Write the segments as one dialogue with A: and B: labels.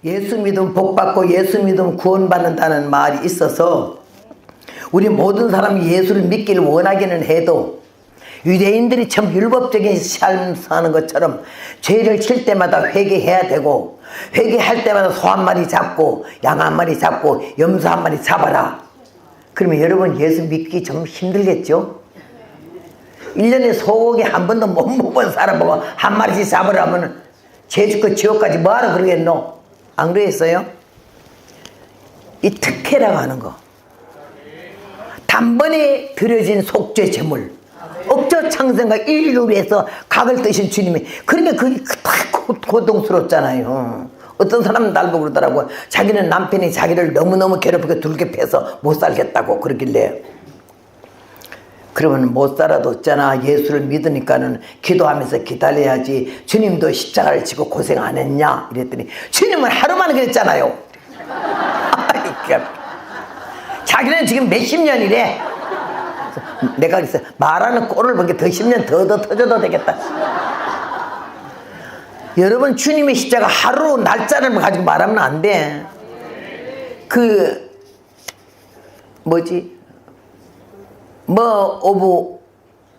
A: 예수 믿으면 복받고 예수 믿으면 구원받는다는 말이 있어서 우리 모든 사람이 예수를 믿기를 원하기는 해도 유대인들이 참 율법적인 삶 사는 것처럼 죄를 칠 때마다 회개해야 되고, 회개할 때마다 소 한 마리 잡고 양 한 마리 잡고 염소 한 마리 잡아라. 그러면 여러분 예수 믿기 좀 힘들겠죠? 1년에 소고기 한 번도 못 먹은 사람 보고 한 마리씩 잡으라면 제주껏 지옥까지 뭐하러 그러겠노? 안 그랬어요? 이 특혜라고 하는 거, 단번에 드려진 속죄 제물, 억저 창생과 인류를 위해서 각을 뜨신 주님이, 그러니까 그게 다 고통스럽잖아요. 어떤 사람은 날 보고 그러더라고요. 자기는 남편이 자기를 너무너무 괴롭히고 둘게 패서 못 살겠다고 그러길래, 그러면 못 살아도 있잖아, 예수를 믿으니까는 기도하면서 기다려야지, 주님도 십자가를 지고 고생 안 했냐 이랬더니 주님은 하루만 그랬잖아요. 자기는 지금 몇십 년이래. 내가 그랬어, 말하는 꼴을 보니까 더 10년 더 터져도 되겠다. 여러분 주님의 십자가 하루 날짜를 가지고 말하면 안 돼. 그 뭐지, 뭐 오브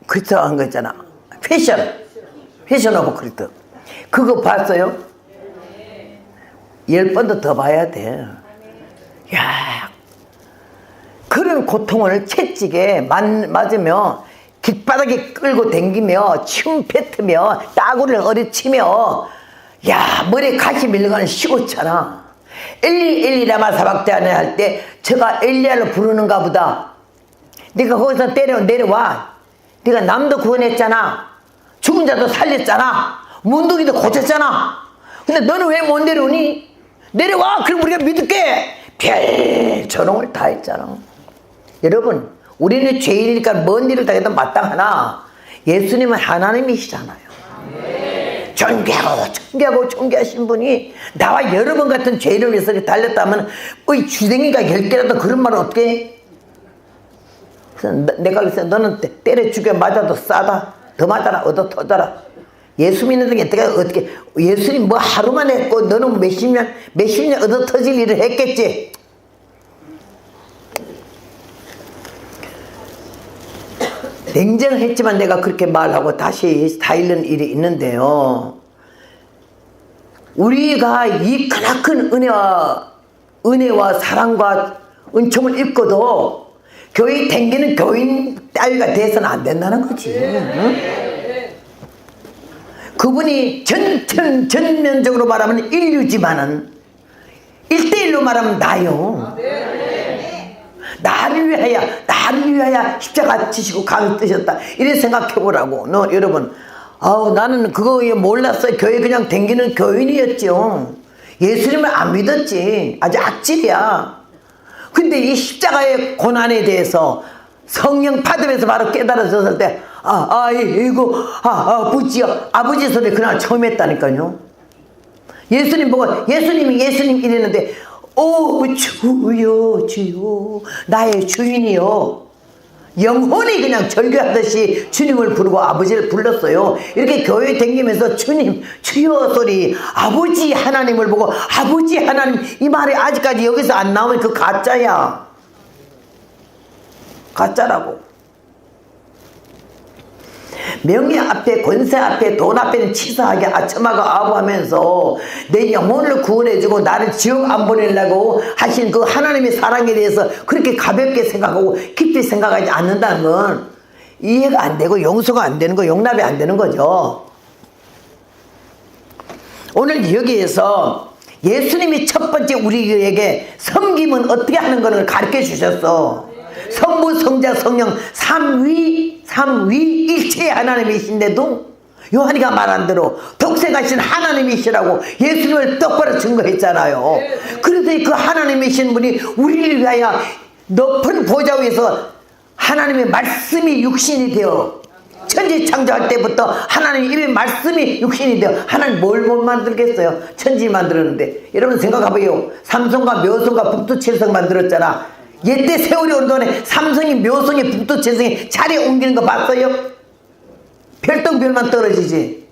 A: 크리스트 한 거 있잖아, 패션 오브 크리스트. 그거 봤어요? 10번도 더 봐야 돼. 야, 그런 고통을 채찍에 맞으며 길바닥에 끌고 댕기며 침 뱉으며 따구리를 어리치며, 야, 머리에 가시 밀려가는 시고차나. 엘리 라마 사박자네 할 때 제가 엘리야를 부르는가 보다. 네가 거기서 내려와. 네가 남도 구원했잖아. 죽은 자도 살렸잖아. 문둥이도 고쳤잖아. 근데 너는 왜 못 내려오니? 내려와. 그럼 우리가 믿을게. 별 저놈을 다 했잖아. 여러분, 우리는 죄인이니까 먼 일을 당해도 마땅하나 예수님은 하나님이시잖아요. 존귀하신 분이 나와 여러 번 같은 죄를 위해서 달렸다면 이 주댕이가 10개라도 그런 말은 어떻게 해? 내가 그랬어, 너는 때려 죽여 맞아도 싸다. 더 맞아라. 얻어 터져라. 예수 믿는 게 어떻게 예수님 뭐 하루만 했고 너는 몇십 년 얻어 터질 일을 했겠지. 냉정을 했지만 내가 그렇게 말하고 다시 다일는 일이 있는데요. 우리가 이 크나큰 은혜와 사랑과 은총을 입고도 교회 댕기는 교인 따위가 돼서는 안 된다는 거지. 응? 그분이 전면적으로 말하면 인류지만은 1대1로 말하면 나요. 나를 위하여 십자가 지시고 감히 뜨셨다. 이렇게 생각해 보라고. 여러분, 나는 그거에 몰랐어요. 교회 그냥 댕기는 교인이었죠. 예수님을 안 믿었지. 아주 악질이야. 근데 이 십자가의 고난에 대해서 성령 받으면서 바로 깨달아졌을 때, 아버지요. 아버지 소리 그날 처음 했다니까요. 예수님 보고 예수님 이랬는데, 주여 나의 주인이요. 영혼이 그냥 절규하듯이 주님을 부르고 아버지를 불렀어요. 이렇게 교회 다니면서 주님 주여 소리, 아버지 하나님을 보고 아버지 하나님, 이 말이 아직까지 여기서 안 나오면 그 가짜야. 가짜라고. 명예 앞에, 권세 앞에, 돈 앞에는 치사하게 아첨하고 아부하면서 내 영혼을 구원해주고 나를 지옥 안 보내려고 하신 그 하나님의 사랑에 대해서 그렇게 가볍게 생각하고 깊이 생각하지 않는다는 건 이해가 안 되고 용서가 안 되는 거, 용납이 안 되는 거죠. 오늘 여기에서 예수님이 첫 번째 우리에게 섬김은 어떻게 하는 것을 가르쳐 주셨어. 성부, 성자, 성령 삼위일체의 하나님이신데도 요한이가 말한 대로 독생하신 하나님이시라고 예수님을 똑바로 증거했잖아요. 그래서 그 하나님이신 분이 우리를 위하여 높은 보좌 위에서 하나님의 말씀이 육신이 되어, 천지 창조할 때부터 하나님 입의 말씀이 육신이 되어, 하나님 뭘 못 만들겠어요? 천지 만들었는데. 여러분 생각해봐요. 삼성과 묘성과 북두칠성 만들었잖아. 옛때 세월이 오는 동안에 삼성이 묘성이 북두칠성이 자리 옮기는 거 봤어요? 별똥별만 떨어지지.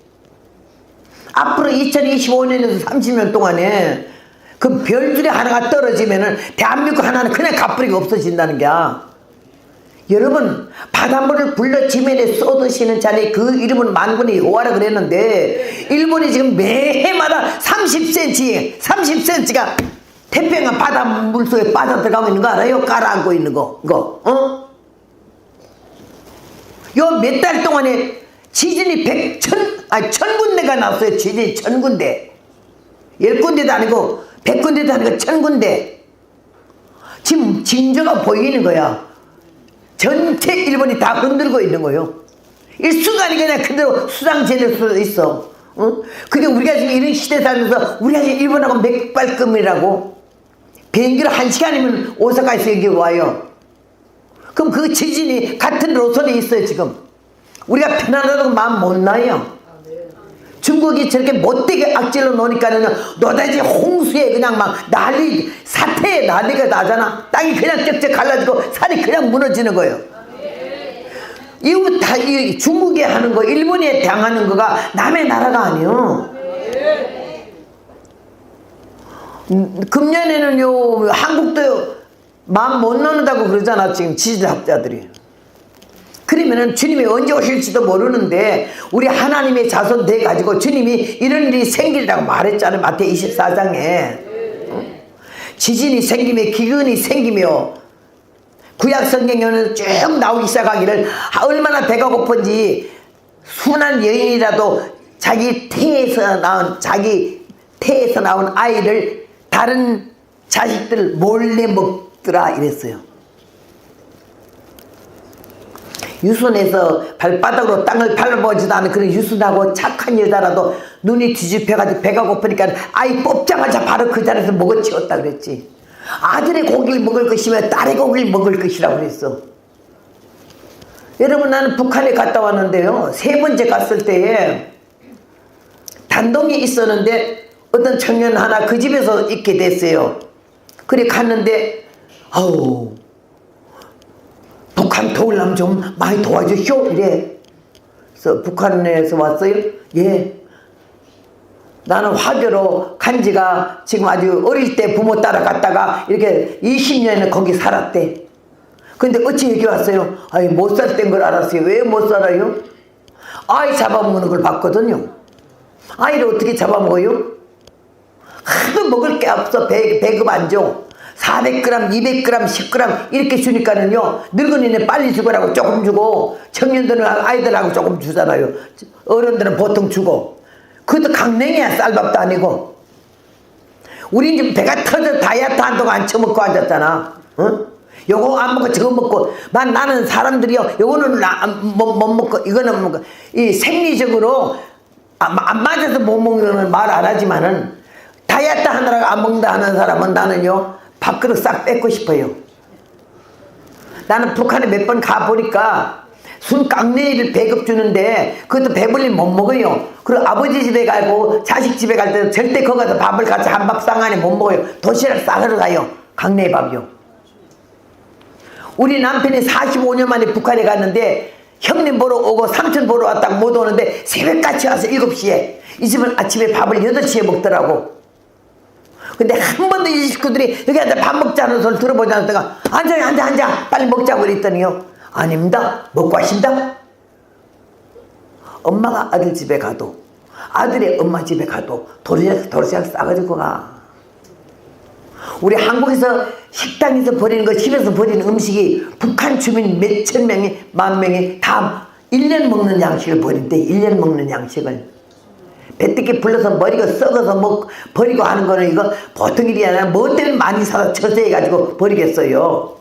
A: 앞으로 2025년에서 30년 동안에 그 별줄이 하나가 떨어지면은 대한민국 하나는 그냥 가뿌리가 없어진다는 게야. 여러분, 바닷물을 불러 지면에 쏟으시는 자네 그 이름은 만군의 여호와라 그랬는데, 일본이 지금 매해마다 30cm가 태평양 바닷물 속에 빠져들어가고 있는 거 알아요? 깔아앉고 있는 거, 이거, 어? 요 몇 달 동안에 지진이 1000군데가 났어요. 지진이 1000군데. 10군데도 아니고 100군데도 아니고 1000군데. 지금 징조가 보이는 거야. 전체 일본이 다 흔들고 있는 거예요. 일순간에 그냥 그대로 수상제될 수도 있어. 어? 근데 우리가 지금 이런 시대 살면서 우리가 지금 일본하고 맥발급이라고. 비행기로 1시간이면 오사카에서 여기 와요. 그럼 그 지진이 같은 노선에 있어요. 지금 우리가 편안하다고 마음 못 나요. 중국이 저렇게 못되게 악질로 놓으니까는 너다지 홍수에 그냥 막 사태에 난리가 나잖아. 땅이 그냥 쩍쩍 갈라지고 산이 그냥 무너지는 거예요. 이거 다 중국이 하는 거, 일본이 당하는 거가 남의 나라가 아니요. 금년에는요, 한국도 마음 못 놓는다고 그러잖아, 지금 지질학자들이. 그러면은 주님이 언제 오실지도 모르는데, 우리 하나님의 자손 돼가지고 주님이 이런 일이 생기리라고 말했잖아요, 마태 24장에. 지진이 생기며 기근이 생기며, 구약 성경에는 쭉 나오기 시작하기를 얼마나 배가 고픈지 순한 여인이라도 자기 태에서 나온 아이를 다른 자식들 몰래 먹더라 이랬어요. 유순해서 발바닥으로 땅을 밟아보지도 않은 그런 유순하고 착한 여자라도 눈이 뒤집혀가지고 배가 고프니까 아이 뽑자마자 바로 그 자리에서 먹어치웠다 그랬지. 아들의 고기를 먹을 것이며 딸의 고기를 먹을 것이라고 그랬어. 여러분, 나는 북한에 갔다 왔는데요, 3번째 갔을 때에 단동이 있었는데 어떤 청년 하나 그 집에서 있게 됐어요. 그래 갔는데 아우, 북한 도울람 좀 많이 도와주시오 이래. 그래서 북한에서 왔어요? 예. 나는 화교로 간 지가 지금 아주 어릴 때 부모 따라갔다가 이렇게 20년을 거기 살았대. 근데 어찌 여기 왔어요? 아이, 못 살 땐 걸 알았어요. 왜 못 살아요? 아이 잡아먹는 걸 봤거든요. 아이를 어떻게 잡아먹어요? 하도 먹을 게 없어. 배급 안 줘. 400g, 200g, 10g 이렇게 주니까는요, 늙은이는 빨리 죽으라고 조금 주고, 청년들은 아이들하고 조금 주잖아요. 어른들은 보통 주고. 그것도 강냉이야. 쌀밥도 아니고. 우린 지금 배가 터져 다이어트 한동안 안 처먹고 앉았잖아. 어? 요거 안 먹고 저거 먹고. 나는 사람들이요, 요거는 못 먹고 이거는 먹고. 이 생리적으로 안 맞아서 못 먹는 건 말 안 하지만은, 다이어트 하느라고 안 먹는다 하는 사람은 나는요, 밥그릇 싹 뺏고 싶어요. 나는 북한에 몇 번 가보니까 순 깡내리를 배급 주는데 그것도 배불리 못 먹어요. 그리고 아버지 집에 가고 자식 집에 갈 때도 절대 거기 가서 밥을 같이 한 밥상 안에 못 먹어요. 도시락 싸으러 가요. 강내리 밥이요. 우리 남편이 45년 만에 북한에 갔는데 형님 보러 오고 삼촌 보러 왔다고 못 오는데 새벽같이 와서 7시에 이 집은 아침에 밥을 8시에 먹더라고. 근데 한 번도 이 식구들이 여기 앉아 밥 먹자는 소리 들어보지 않았다가 앉아 빨리 먹자고 그랬더니요, 아닙니다, 먹고 가신다. 엄마가 아들 집에 가도 아들의 엄마 집에 가도 도시락 싸가지고 가. 우리 한국에서 식당에서 버리는 거, 집에서 버리는 음식이 북한 주민 몇천 명이, 만 명이 다 1년 먹는 양식을 버린대. 1년 먹는 양식을. 배뜨기 불러서 머리가 썩어서 버리고 하는 거는 이거 보통 일이 아니라 뭐 때문에 많이 사서 처세해가지고 버리겠어요.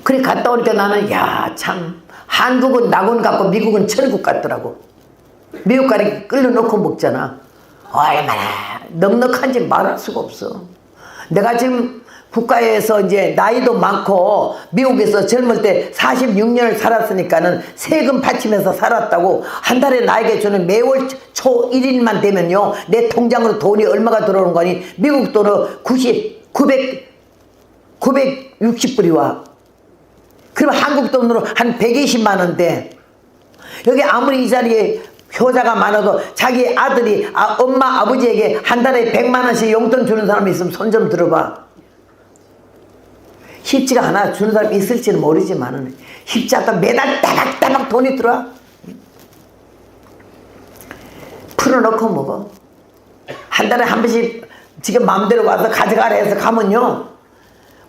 A: 그래 갔다 오니까 나는 야 참, 한국은 낙원 같고 미국은 천국 같더라고. 미국 가리 끓여놓고 먹잖아. 얼마나 넉넉한지 말할 수가 없어. 내가 지금 국가에서 이제 나이도 많고 미국에서 젊을 때 46년을 살았으니까는 세금 바치면서 살았다고 한 달에 나에게 주는 매월 초 1일만 되면요, 내 통장으로 돈이 얼마가 들어오는 거니 미국 돈으로 960불이 와. 그러면 한국 돈으로 한 120만 원 돼. 여기 아무리 이 자리에 효자가 많아도 자기 아들이 엄마 아버지에게 한 달에 100만 원씩 용돈 주는 사람이 있으면 손 좀 들어봐. 쉽지가 않아. 주는 사람이 있을지는 모르지만 쉽지 않다. 매달 따박따박 돈이 들어와. 풀어놓고 먹어. 한 달에 한 번씩 지금 마음대로 와서 가져가라 해서 가면요,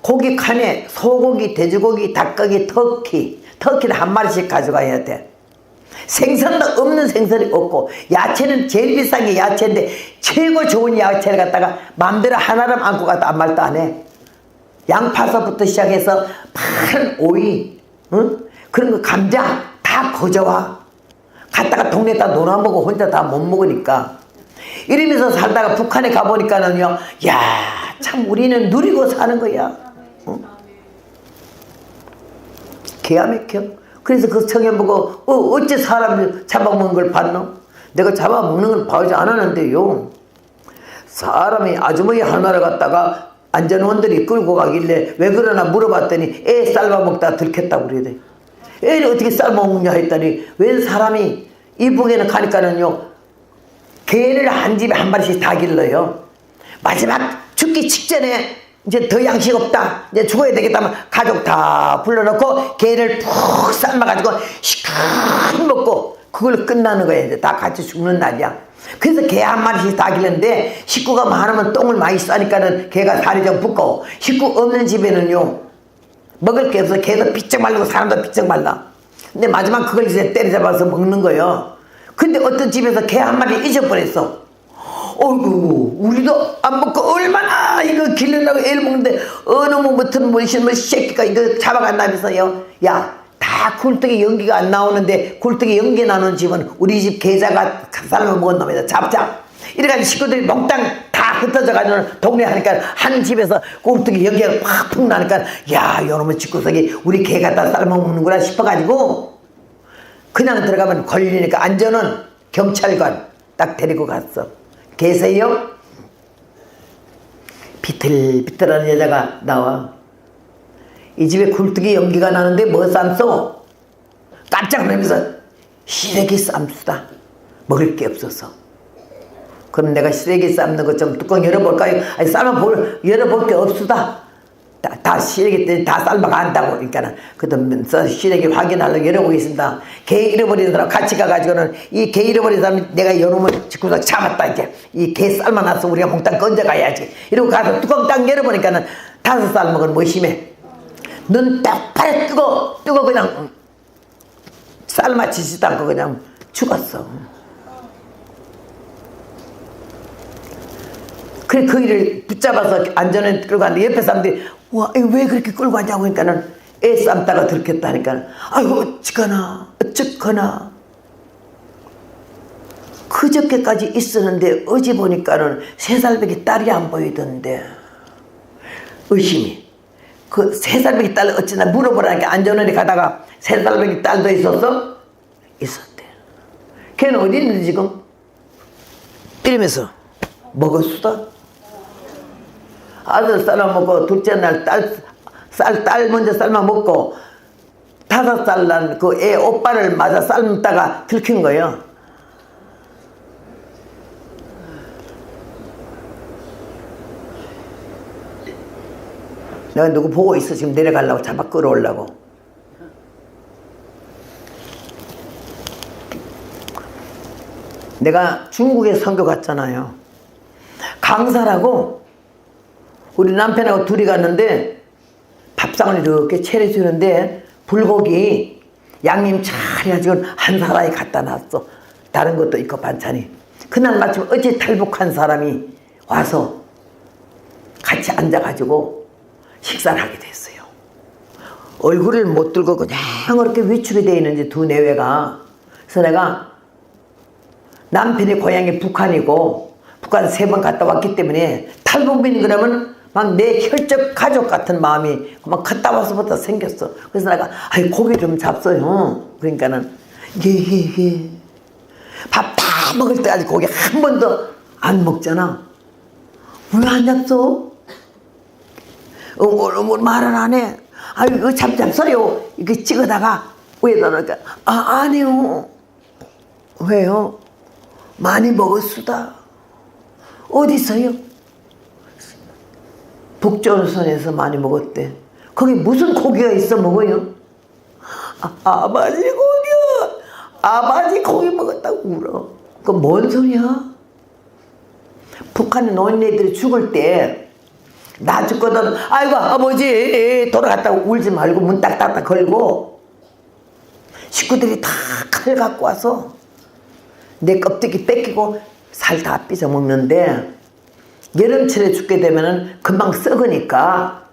A: 고기 칸에 소고기, 돼지고기, 닭고기, 터키를 한 마리씩 가져가야 돼. 생선도 없는 생선이 없고, 야채는 제일 비싼 게 야채인데 최고 좋은 야채를 갖다가 마음대로 하나를 안고 가도 아무 말도 안 해. 양파서부터 시작해서 파란 오이, 응? 그런 거, 감자 다 거저와. 갔다가 동네에다 놀아먹고 혼자 다 못 먹으니까. 이러면서 살다가 북한에 가보니까는요, 야, 참 우리는 누리고 사는 거야. 응? 기가 막혀. 그래서 그 청년 보고 어째 사람을 잡아먹는 걸 봤노? 내가 잡아먹는 걸 봐오지 않았는데요, 사람이 아주머니 하나를 갖다가 안전원들이 끌고 가길래 왜 그러나 물어봤더니 애 삶아먹다가 들켰다고 그러대. 애를 어떻게 삶아먹냐 했더니, 웬 사람이 이북에는 가니까는요, 개를 한 집에 한 마리씩 다 길러요. 마지막 죽기 직전에 이제 더 양식 없다, 이제 죽어야 되겠다면 가족 다 불러놓고 개를 푹 삶아가지고 시큰 먹고 그걸 끝나는 거야. 이제 다 같이 죽는 날이야. 그래서 개 한 마리씩 다 길렀는데, 식구가 많으면 똥을 많이 싸니까는 개가 살이 좀 붓고, 식구 없는 집에는요, 먹을 게 없어. 개도 비쩍 말르고 사람도 비쩍 말라. 근데 마지막 그걸 이제 때려잡아서 먹는 거예요. 근데 어떤 집에서 개 한 마리 잊어버렸어. 어이구, 우리도 안 먹고 얼마나 이거 길러려고 애를 먹는데 어느 무튼 뭐 새끼가 이거 잡아간다면서요. 야, 다 굴뚝에 연기가 안 나오는데 굴뚝에 연기 나는 집은 우리 집 계자가 삶아 먹은 놈이다. 잡자. 이래가지고 식구들이 몽땅 다 흩어져가지고 동네 하니까 한 집에서 굴뚝에 연기가 팍 나니까, 야, 요놈의 집구석이 우리 개가 다 삶아 먹는구나 싶어가지고 그냥 들어가면 걸리니까 안전은 경찰관 딱 데리고 갔어. 계세요? 비틀비틀한 여자가 나와. 이 집에 굴뚝이 연기가 나는데 뭐 삶소? 깜짝 놀라면서 시래기 쌈수다. 먹을 게 없어서. 그럼 내가 시래기 삶는 거 좀 뚜껑 열어볼까요? 아니, 열어볼 게 없수다. 다 시래기 때문에 다 삶아간다고. 그러니까는 그러면서 시래기 확인하려고 열어보겠습니다. 개 잃어버린 사람 같이 가가지고는, 이 개 잃어버린 사람이 내가 여놈을 집구석 잡았다. 이제 이 개 삶아놔서 우리가 몽땅 건져가야지. 이러고 가서 뚜껑 딱 열어보니까는 5살 먹은 무심해. 눈 딱 파래 뜨고 그냥 삶아지지도 않고 그냥 죽었어. 그래, 그 일을 붙잡아서 안전에 끌고 갔는데 옆에 사람들이, 와, 왜 그렇게 끌고 왔냐고 하니까는 애 삶다가 들켰다니까. 아이고, 어쩌거나. 그저께까지 있었는데 어제 보니까는 3살밖에 딸이 안 보이던데. 의심이. 그 3살밖에 딸 어찌나 물어보라니까. 안전원에 가다가 3살밖에 딸도 있었어? 있었대. 걔는 어디 있는지 지금? 이러면서 먹었수다. 아들 삶아 먹고 둘째 날 딸 먼저 삶아 먹고 5살 난 그 애 오빠를 맞아 삶다가 들킨 거예요. 내가 누구 보고 있어. 지금 내려가려고 잡아 끌어오려고. 내가 중국에 선교 갔잖아요. 강사라고 우리 남편하고 둘이 갔는데 밥상을 이렇게 차려주는데 불고기 양념 잘 해가지고 한 사람이 갖다 놨어. 다른 것도 있고 반찬이. 그날 마침 어제 탈북한 사람이 와서 같이 앉아가지고 식사를 하게 됐어요. 얼굴을 못 들고 그냥 그렇게 위축이 되어 있는지 두 내외가. 그래서 내가 남편의 고향이 북한이고 북한 3번 갔다 왔기 때문에 탈북민 그러면 막 내 혈적 가족 같은 마음이 막 갔다 와서부터 생겼어. 그래서 내가 아이 고기 좀 잡숴요. 그러니까는 예. 밥 다 먹을 때까지 고기 한 번도 안 먹잖아. 왜 안 잡숴? 말을 안 해. 아 이거 잡숴요. 이거 찍어다가 위에다 놓으니까 안 해요. 왜요? 많이 먹었수다. 어디서요? 북조선에서 많이 먹었대. 거기 무슨 고기가 있어 먹어요? 아바지 고기야. 아바지 고기 먹었다고 울어. 그 뭔 소리야? 북한의 노인네들이 죽을 때 나 죽거든. 아이고 아버지 돌아갔다고 울지 말고 문 딱딱딱 걸고 식구들이 다 칼 갖고 와서 내 껍데기 뺏기고 살 다 삐져 먹는데 여름철에 죽게 되면은 금방 썩으니까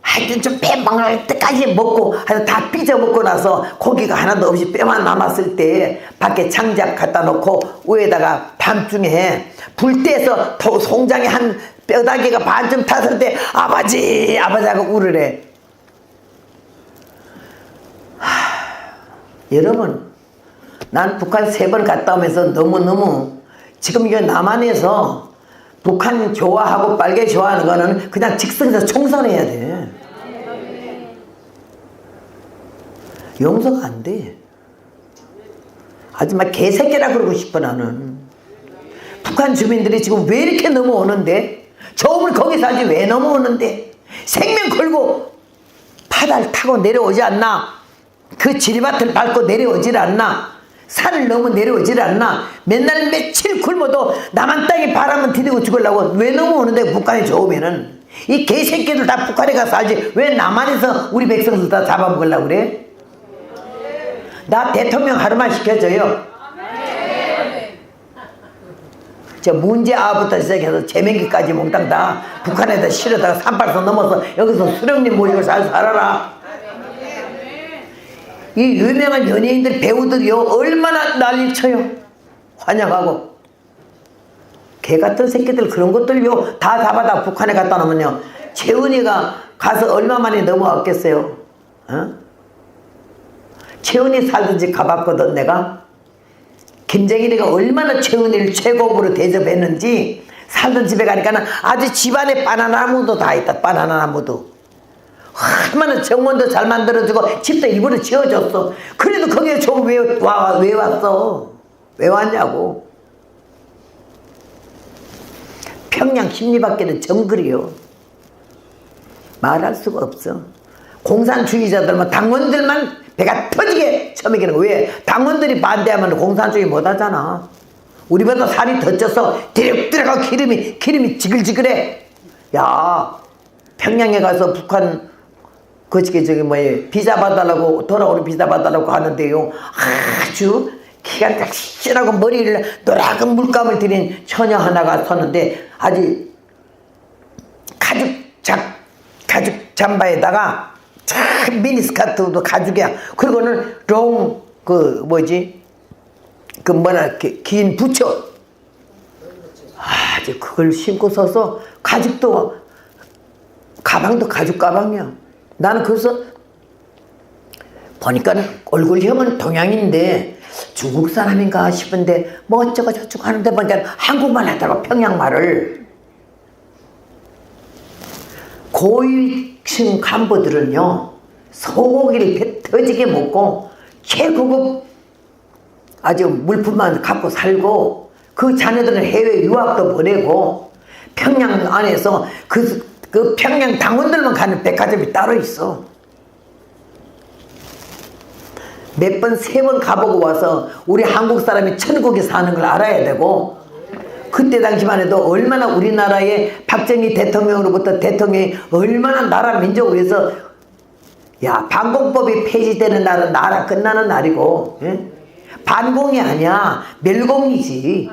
A: 하여튼 좀 빼먹을 때까지 먹고 하여튼 다 삐져 먹고 나서 고기가 하나도 없이 뼈만 남았을 때 밖에 장작 갖다 놓고 위에다가 밤중에 불 떼서 송장에 한 뼈다귀가 반쯤 탔을 때 아버지 아버지 하고 울으래. 여러분 난 북한 3번 갔다 오면서 너무너무 지금 이게 남한에서 북한 좋아하고 빨개 좋아하는 거는 그냥 직선에서 총선해야 돼. 용서가 안 돼. 하지만 개새끼라 그러고 싶어 나는. 북한 주민들이 지금 왜 이렇게 넘어오는데? 저음을 거기 살지 왜 넘어오는데? 생명 걸고 바다를 타고 내려오지 않나? 그 지리밭을 밟고 내려오질 않나? 산을 넘어 내려오질 않나? 맨날 며칠 굶어도 남한 땅에 바람은 디디고 죽으려고 왜 넘어오는데 북한에 좋으면은? 이 개새끼들 다 북한에 가서 살지 왜 남한에서 우리 백성들 다 잡아먹으려고 그래? 나 대통령 하루만 시켜줘요. 저 문제아부터 시작해서 재맹기까지 몽땅 다 북한에다 실어다가 38선 넘어서 여기서 수령님 모시고 잘 살아라. 이 유명한 연예인들 배우들이요 얼마나 난리쳐요. 환영하고 개같은 새끼들 그런 것들요 다 잡아다 북한에 갖다 놓으면요 최은희가 가서 얼마 만에 넘어왔겠어요. 어? 최은희 살던지 가봤거든 내가. 김정일이가 얼마나 최은희를 최고급으로 대접했는지 살던 집에 가니까 아주 집안에 바나나 나무도 다 있다. 바나나 나무도 얼마나 정원도 잘 만들어주고 집도 일부러 지어줬어. 그래도 거기에 좀 왜 왔어? 왜 왔냐고. 평양 심리밖에는 정글이요. 말할 수가 없어. 공산주의자들만 당원들만 배가 터지게 처먹이는 거. 왜? 당원들이 반대하면 공산주의 못하잖아. 우리보다 살이 더 쪄서 디럭 들어가 기름이 지글지글해. 야 평양에 가서 북한 저기 뭐에 비자 받아달라고 돌아오는 비자 받아달라고 하는데요 아주 키가 탁실하고 머리를 노랗은 물감을 들인 처녀 하나가 섰는데 아주 가죽 잠바에다가 참 미니스커트도 가죽이야. 그리고는 긴 부처 아주 그걸 신고 서서 가죽도 가방도 가죽 가방이야. 나는 그래서 보니까는 얼굴형은 동양인데 중국 사람인가 싶은데 뭐 어쩌고 저쩌고 하는데 보니까 한국말 하더라고. 평양말을. 고위층 간부들은요 소고기를 배 터지게 먹고 최고급 아주 물품만 갖고 살고 그 자녀들은 해외 유학도 보내고 평양 안에서 그 평양 당원들만 가는 백화점이 따로 있어. 몇 번, 3번 가보고 와서 우리 한국 사람이 천국에 사는 걸 알아야 되고 그때 당시만 해도 얼마나 우리나라의 박정희 대통령으로부터 대통령이 얼마나 나라 민족을 위해서 야 반공법이 폐지되는 날은 나라 끝나는 날이고 예? 반공이 아니야 멸공이지.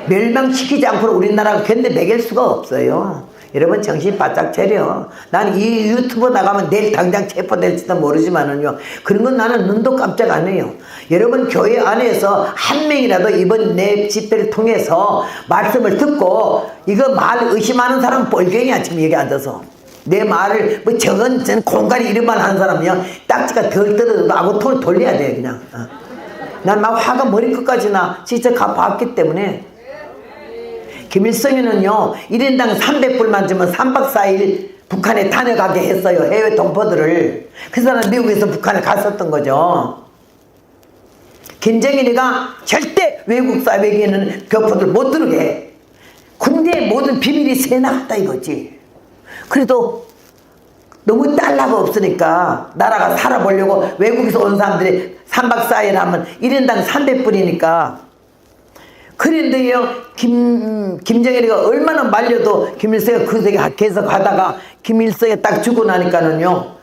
A: 멸망시키지 않고는 우리나라가 견뎌 매길 수가 없어요. 여러분 정신 바짝 차려. 난 이 유튜브 나가면 내일 당장 체포될지도 모르지만은요 그런 건 나는 눈도 깜짝 안 해요. 여러분 교회 안에서 한 명이라도 이번 내 집회를 통해서 말씀을 듣고 이거 말 의심하는 사람은 뻘갱이야. 지금 여기 앉아서 내 말을 뭐 저건 공간이 이런 말 하는 사람이요 딱지가 덜 떨어져도 아구통을 돌려야 돼 그냥. 난 막 화가 머리끝까지 나. 진짜 봤기 때문에. 김일성이는요 1인당 300불만 주면 3박 4일 북한에 다녀가게 했어요. 해외 동포들을. 그 사람 미국에서 북한에 갔었던 거죠. 김정일이가 절대 외국 사회에 있는 교포들 못 들어게 해. 군대의 모든 비밀이 새나갔다 이거지. 그래도 너무 달러가 없으니까 나라가 살아보려고 외국에서 온 사람들이 3박 4일 하면 1인당 300불이니까. 그런데요, 김정일이가 얼마나 말려도 김일성이 그 세계 계속 하다가 김일성이 딱 죽고 나니까는요,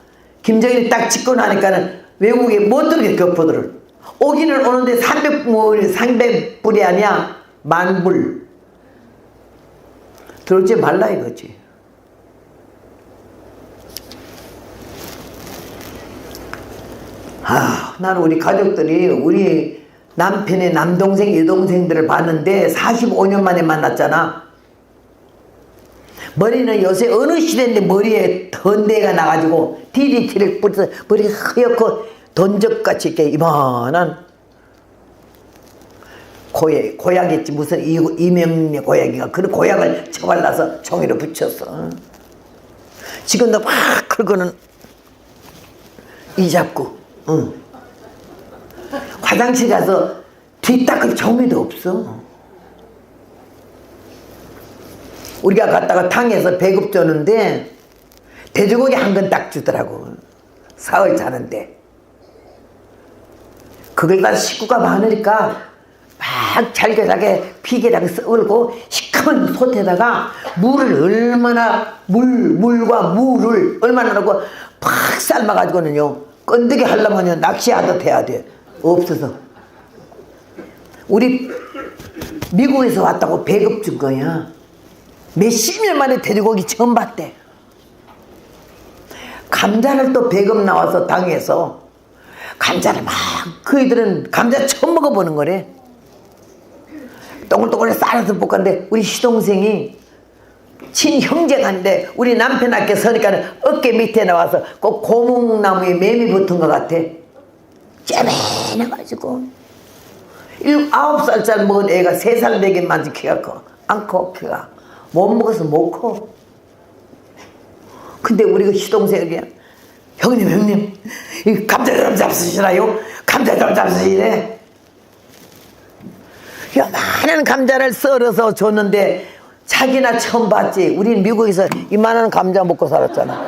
A: 김정일이 딱 짓고 나니까는 외국에 못 들게 교포들을. 오기는 오는데 300불이 아니야, 10,000불. 들어오지 말라 이거지. 나는 우리 가족들이 우리 남편의 남동생, 여동생들을 봤는데 45년 만에 만났잖아. 머리는 요새 어느 시대인데 머리에 던데가 나가지고 DDT를 뿌려서 머리가 허옇고 돈적같이 이렇게 이만한 고약이지. 무슨 이명의 고약이가 그런 고약을 쳐발라서 종이로 붙였어. 지금도 막 긁고는 이 잡고, 화장실 가서 뒤 닦을 종이도 없어. 우리가 갔다가 탕에서 배급 줬는데 돼지고기 한 근 딱 주더라고. 사흘 자는데. 그걸 다 식구가 많으니까 막 잘게잘게 피게랑 썰고 시커먼 솥에다가 물과 무를 얼마나 넣고 팍 삶아가지고는요, 건더기 하려면 낚시하듯 해야 돼. 없어서. 우리 미국에서 왔다고 배급 준 거야. 몇십 년 만에 돼지고기 처음 봤대. 감자를 또 배급 나와서 당해서 감자를 막, 그이들은 감자 처음 먹어보는 거래. 동글동글 쌀아서 볶았는데 우리 시동생이 친형제간인데 우리 남편 앞에 서니까 어깨 밑에 나와서 꼭 고목나무에 매미 붙은 것 같아. 째매해가지고 9살짜리 먹은 애가 3살 되게 만지 키가 커. 안 커, 키가. 못 먹어서 못 커. 근데 우리 시동생이 형님 이 감자 좀 잡수시라요. 감자 좀 잡수시래. 요만한 감자를 썰어서 줬는데 자기나 처음 봤지. 우린 미국에서 이만한 감자 먹고 살았잖아.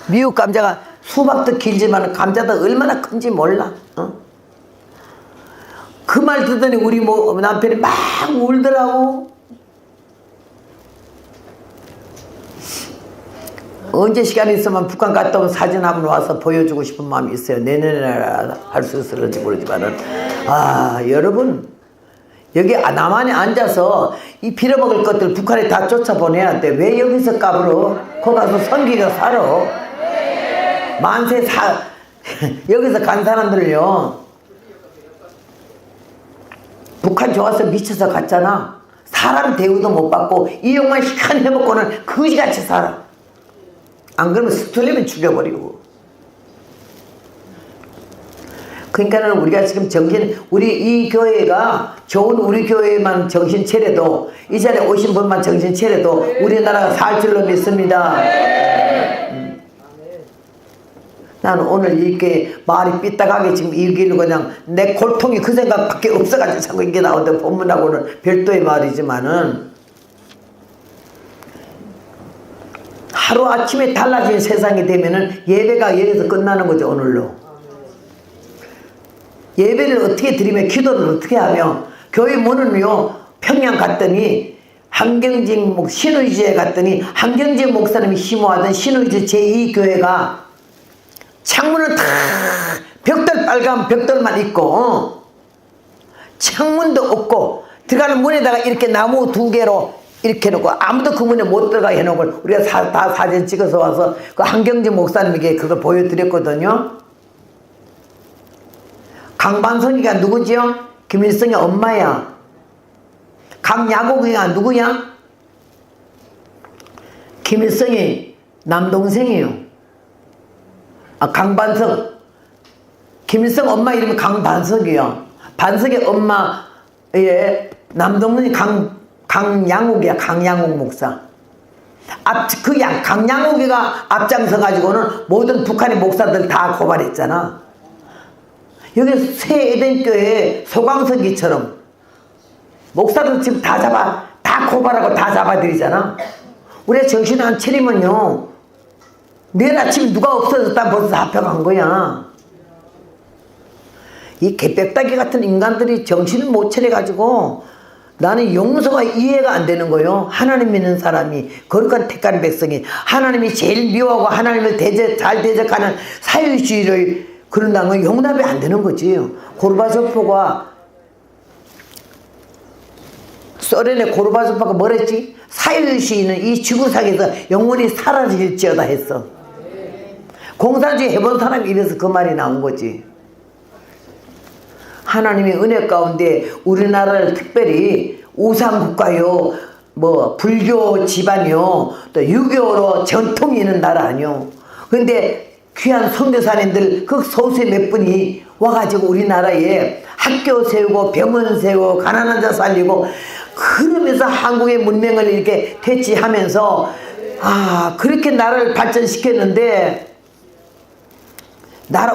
A: 미국 감자가 수박도 길지만 감자도 얼마나 큰지 몰라. 그 말 듣더니 우리 남편이 막 울더라고. 언제 시간이 있으면 북한 갔다 온 사진 한번 와서 보여주고 싶은 마음이 있어요. 내년에 할 수 있을지 모르지만은. 여러분, 여기 남한에 앉아서 이 빌어먹을 것들 북한에 다 쫓아보내야 돼. 왜 여기서 까불어? 거기 가서 선기가 살아. 만세 여기서 간 사람들요, 북한 좋아서 미쳐서 갔잖아. 사람 대우도 못 받고 이용만 시간 해먹고는 거지같이 살아. 안 그러면 스틀리면 죽여버리고. 그러니까는 우리가 지금 우리 이 교회가 좋은 우리 교회만 정신 차려도, 이 자리에 오신 분만 정신 차려도 우리나라가 살 줄로 믿습니다. 나는 오늘 이렇게 말이 삐딱하게 지금 이 길로 그냥 내 골통이 그 생각밖에 없어가지고 자꾸 이게 나오는데, 본문하고는 별도의 말이지만은 하루아침에 달라진 세상이 되면은 예배가 여기서 끝나는 거죠. 오늘로 예배를 어떻게 드리며 기도를 어떻게 하며, 교회 문은요, 평양 갔더니 한경진 신의주에 갔더니 한경진 목사님이 심호하던 신의주 제2교회가 창문은 다 벽돌, 빨간 벽돌만 있고 창문도 없고 들어가는 문에다가 이렇게 나무 2개로 이렇게 해놓고 아무도 그 문에 못 들어가게 해놓고 우리가 다 사진 찍어서 와서 그 한경진 목사님에게 그걸 보여드렸거든요. 강반선이가 누구지요? 김일성의 엄마야. 강야국이가 누구야? 김일성의 남동생이요. 강반석. 김일성 엄마 이름이 강반석이요. 반석의 엄마의 남동생이 강양욱이야. 강양욱 목사. 강양욱이가 앞장서 가지고는 모든 북한의 목사들 다 고발했잖아. 여기 새 에덴교회 소광석이처럼 목사들 지금 다 고발하고 다 잡아들이잖아. 우리가 정신 안 차리면요, 내일 아침에 누가 없어졌다 벌써 잡혀간 거야. 이 개백다기 같은 인간들이 정신을 못 차려가지고 나는 용서가 이해가 안 되는 거예요. 하나님 믿는 사람이, 거룩한 택한 백성이 하나님이 제일 미워하고 하나님을 잘 대적하는 사유주의를 그런다는 건 용납이 안 되는 거지. 고르바초프가, 소련의 고르바초프가 뭐랬지? 사유주의는 이 지구상에서 영원히 사라질지어다 했어. 공산주의 해본 사람이 이래서 그 말이 나온 거지. 하나님의 은혜 가운데 우리나라를 특별히 우상국가요, 뭐 불교 집안이요, 또 유교로 전통이 있는 나라 아니요. 근데 귀한 선교사님들 그 소수의 몇 분이 와가지고 우리나라에 학교 세우고 병원 세우고 가난한 자 살리고 그러면서 한국의 문명을 이렇게 퇴치하면서 그렇게 나라를 발전시켰는데,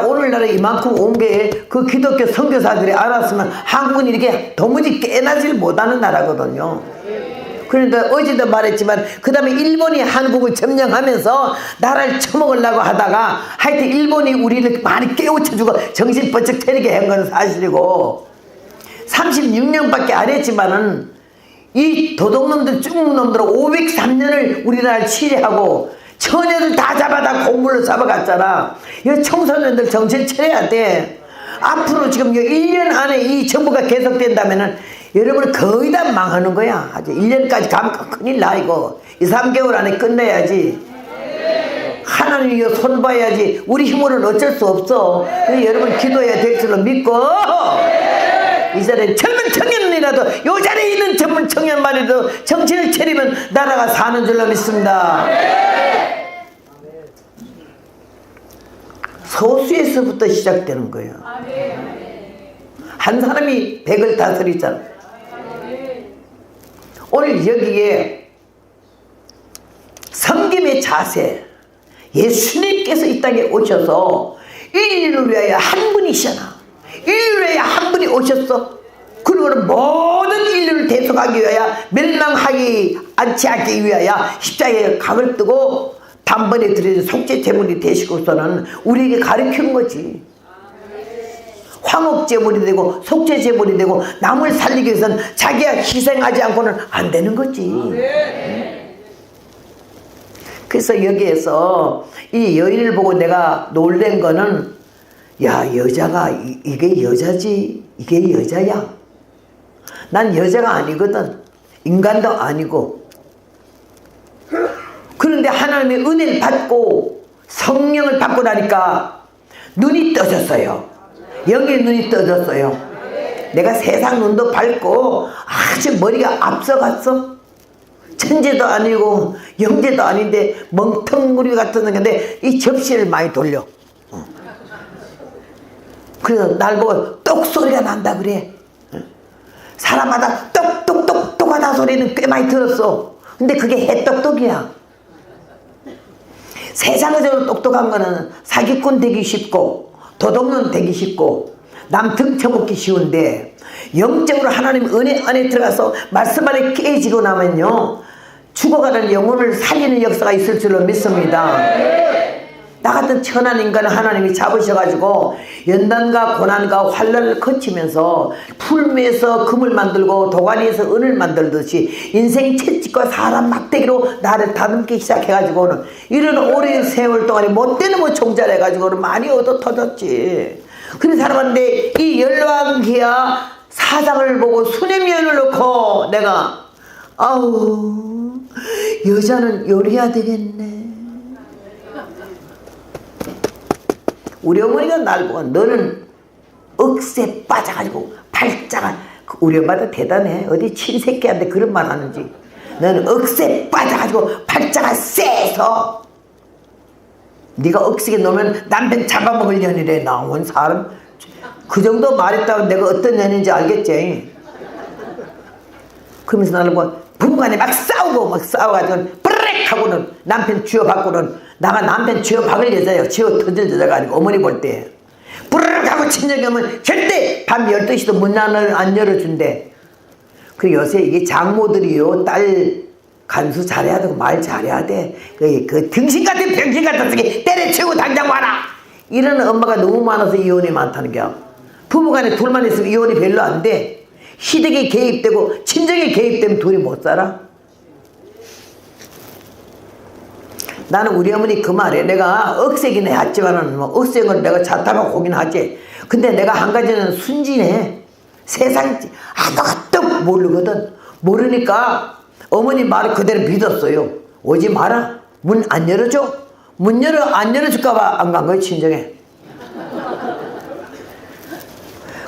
A: 오늘날에 이만큼 온 게 그 기독교 선교사들이 알았으면 한국은 이렇게 도무지 깨나질 못하는 나라거든요. 그런데 어제도 말했지만 그 다음에 일본이 한국을 점령하면서 나라를 처먹으려고 하다가 하여튼 일본이 우리를 많이 깨우쳐주고 정신 번쩍 차리게 한 건 사실이고, 36년밖에 안 했지만은 이 도둑놈들 중놈들은 503년을 우리나라를 치리하고 처녀들 다 잡아다 공물로 잡아갔잖아. 이 청소년들 정신 차려야 돼. 앞으로 지금 1년 안에 이 정부가 계속된다면은 여러분 거의 다 망하는 거야. 아주 1년까지 가면 큰일 나. 이거 2, 3개월 안에 끝내야지. 하나님이 손 봐야지. 우리 힘으로는 어쩔 수 없어. 여러분 기도해야 될 줄로 믿고, 이 자리에 젊은 청년이라도, 요 자리에 있는 젊은 청년만이라도 정신을 차리면 나라가 사는 줄로 믿습니다. 소수에서부터 시작되는 거예요. 한 사람이 100을 다스리잖아. 오늘 여기에 섬김의 자세, 예수님께서 이 땅에 오셔서 인류를 위하여 한 분이시잖아. 인류를 위하여 한 분이 오셨어. 그리고 모든 인류를 대속하기 위하여, 멸망하지 않기 위하여 십자가에 각을 뜨고 단번에 드려진 속죄 제물이 되시고서는 우리에게 가르치는 거지. 황업 제물이 되고 속죄 제물이 되고 남을 살리기 위해서는 자기가 희생하지 않고는 안 되는 거지. 그래서 여기에서 이 여인을 보고 내가 놀란 거는, 야, 여자가 이게 여자지, 이게 여자야. 난 여자가 아니거든. 인간도 아니고. 그런데 하나님의 은혜를 받고 성령을 받고 나니까 눈이 떠졌어요. 영의 눈이 떠졌어요. 내가 세상 눈도 밝고 아주 머리가 앞서갔어. 천재도 아니고 영재도 아닌데 멍텅구리 같은 건데 이 접시를 많이 돌려. 그래서 날 보고 똑소리가 난다 그래. 사람마다 똑똑똑똑하다 소리는 꽤 많이 들었어. 근데 그게 해똑똑이야. 세상에서 똑똑한 거는 사기꾼 되기 쉽고 도둑놈 되기 쉽고 남 등쳐먹기 쉬운데, 영적으로 하나님 은혜 안에 들어가서 말씀 안에 깨지고 나면요, 죽어가는 영혼을 살리는 역사가 있을 줄로 믿습니다. 나 같은 천한 인간을 하나님이 잡으셔가지고 연단과 고난과 환난을 거치면서 풀매에서 금을 만들고 도가니에서 은을 만들듯이 인생 채찍과 사람 막대기로 나를 다듬기 시작해가지고는 이런 오랜 세월 동안에 못되는 뭐 종잘해가지고는 많이 얻어 터졌지. 그런 사람한테 이 열왕기야 사상을 보고 수뇌면을 놓고 내가, 아우, 여자는 요리해야 되겠네. 우리 어머니가 날 보고, 너는 억새 빠져가지고 팔자가, 우리 엄마도 대단해. 어디 친새끼한테 그런 말 하는지. 너는 억새 빠져가지고 팔자가 세서 네가 억세게 놓으면 남편 잡아먹을 년이래. 나온 사람 그 정도 말했다고 내가 어떤 년인지 알겠지. 그러면서 나를 보고 부부간에 막 싸워가지고 브렉 하고는 남편 쥐어받고는, 나가 남편 쥐어박을 여자예요. 쥐어 터질 여자가 아니고 어머니 볼 때 브르르 그렇다고 친정에 오면 절대 밤 12시도 문 안 열어준대. 그리고 요새 이게 장모들이요, 딸 간수 잘해야 되고 말 잘해야 돼. 그 등신 같은 병신 같은 새끼 때려치우고 당장 와라. 이런 엄마가 너무 많아서 이혼이 많다는 거야. 부부간에 둘만 있으면 이혼이 별로 안 돼. 시댁에 개입되고 친정에 개입되면 둘이 못 살아. 나는 우리 어머니 그 말에 내가 억세긴 했지만은 뭐 억세는 내가 자타가 고긴 하지. 근데 내가 한 가지는 순진해. 세상 아무것도 모르거든. 모르니까 어머니 말을 그대로 믿었어요. 오지 마라. 문 안 열어줘. 문 안 열어줄까봐 안 간 거예요, 친정에.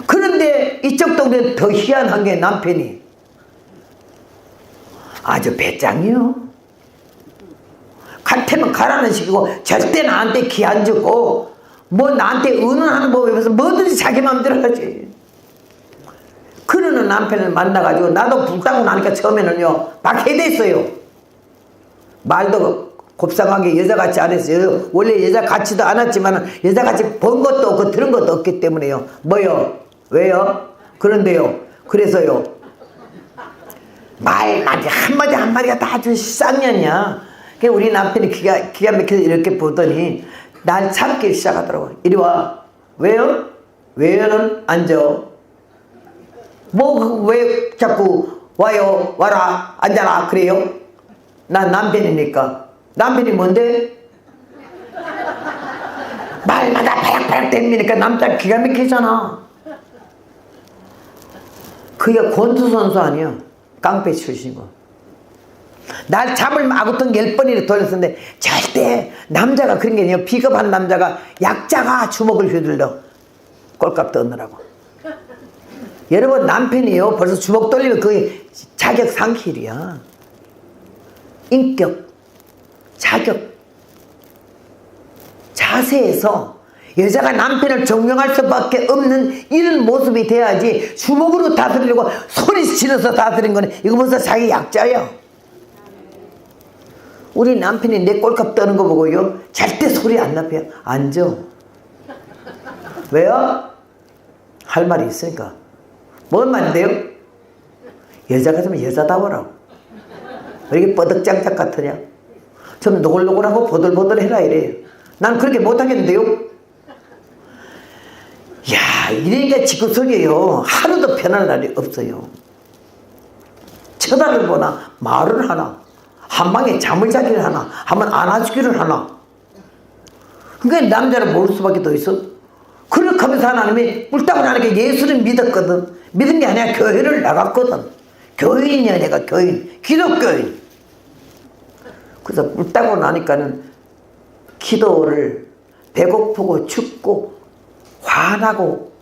A: 그런데 이쪽 동네는 더 희한한 게 남편이 아주 배짱이요. 같으면 가라는 식이고 절대 나한테 기 안 주고 뭐 나한테 의논하는 법에 비해서 뭐든지 자기 마음대로 하지. 그러는 남편을 만나가지고 나도 불타고 나니까 처음에는요 박해됐어요. 말도 곱상하게 여자같이 안 했어요. 원래 여자 같지도 않았지만 여자같이 본 것도 없고 들은 것도 없기 때문에요. 뭐요? 왜요? 그런데요. 그래서요. 말마디 한마디가 다 아주 쌍년이야. 우리 남편이 기가 막혀서 이렇게 보더니 날 참기 시작하더라고. 이리 와. 왜요? 왜요는 앉아. 뭐 왜 자꾸 와요 와라 앉아라 그래요? 난 남편이니까. 남편이 뭔데? 말마다 바락바락 댐미니까 남자 기가 막히잖아. 그게 권투 선수 아니야. 깡패 출신이고. 날 잡을 마구통 10번이나 돌렸었는데 절대 남자가 그런 게 아니에요. 비겁한 남자가 약자가 주먹을 휘둘러 꼴값 떠느라고. 여러분 남편이요 벌써 주먹 돌리면 그게 자격 상실이야. 인격, 자격, 자세에서 여자가 남편을 존경할 수밖에 없는 이런 모습이 돼야지. 주먹으로 다스리려고 소리 지르서 다스린 거는 이거 벌써 자기 약자야. 우리 남편이 내 꼴값 떠는 거 보고요 절대 소리 안 나펴요. 앉아. 왜요? 할 말이 있으니까. 뭔 말인데요? 여자 같으면 여자다워라. 왜 이렇게 뻐덕장작 같으냐? 좀 노골노골하고 보들보들해라 이래요. 난 그렇게 못하겠는데요? 야, 이러니까 지구석이에요. 하루도 편할 날이 없어요. 쳐다를 보나 말을 하나 한 방에 잠을 자기를 하나 한번 안아주기를 하나. 그러니까 남자를 모를 수밖에 더 있어. 그렇게 하면서 하나님이 뿔따고 나니까 예수를 믿었거든. 믿은 게 아니라 교회를 나갔거든. 교인이야 내가 교인. 기독교인. 그래서 뿔따고 나니까는 기도를 배고프고 춥고 화나고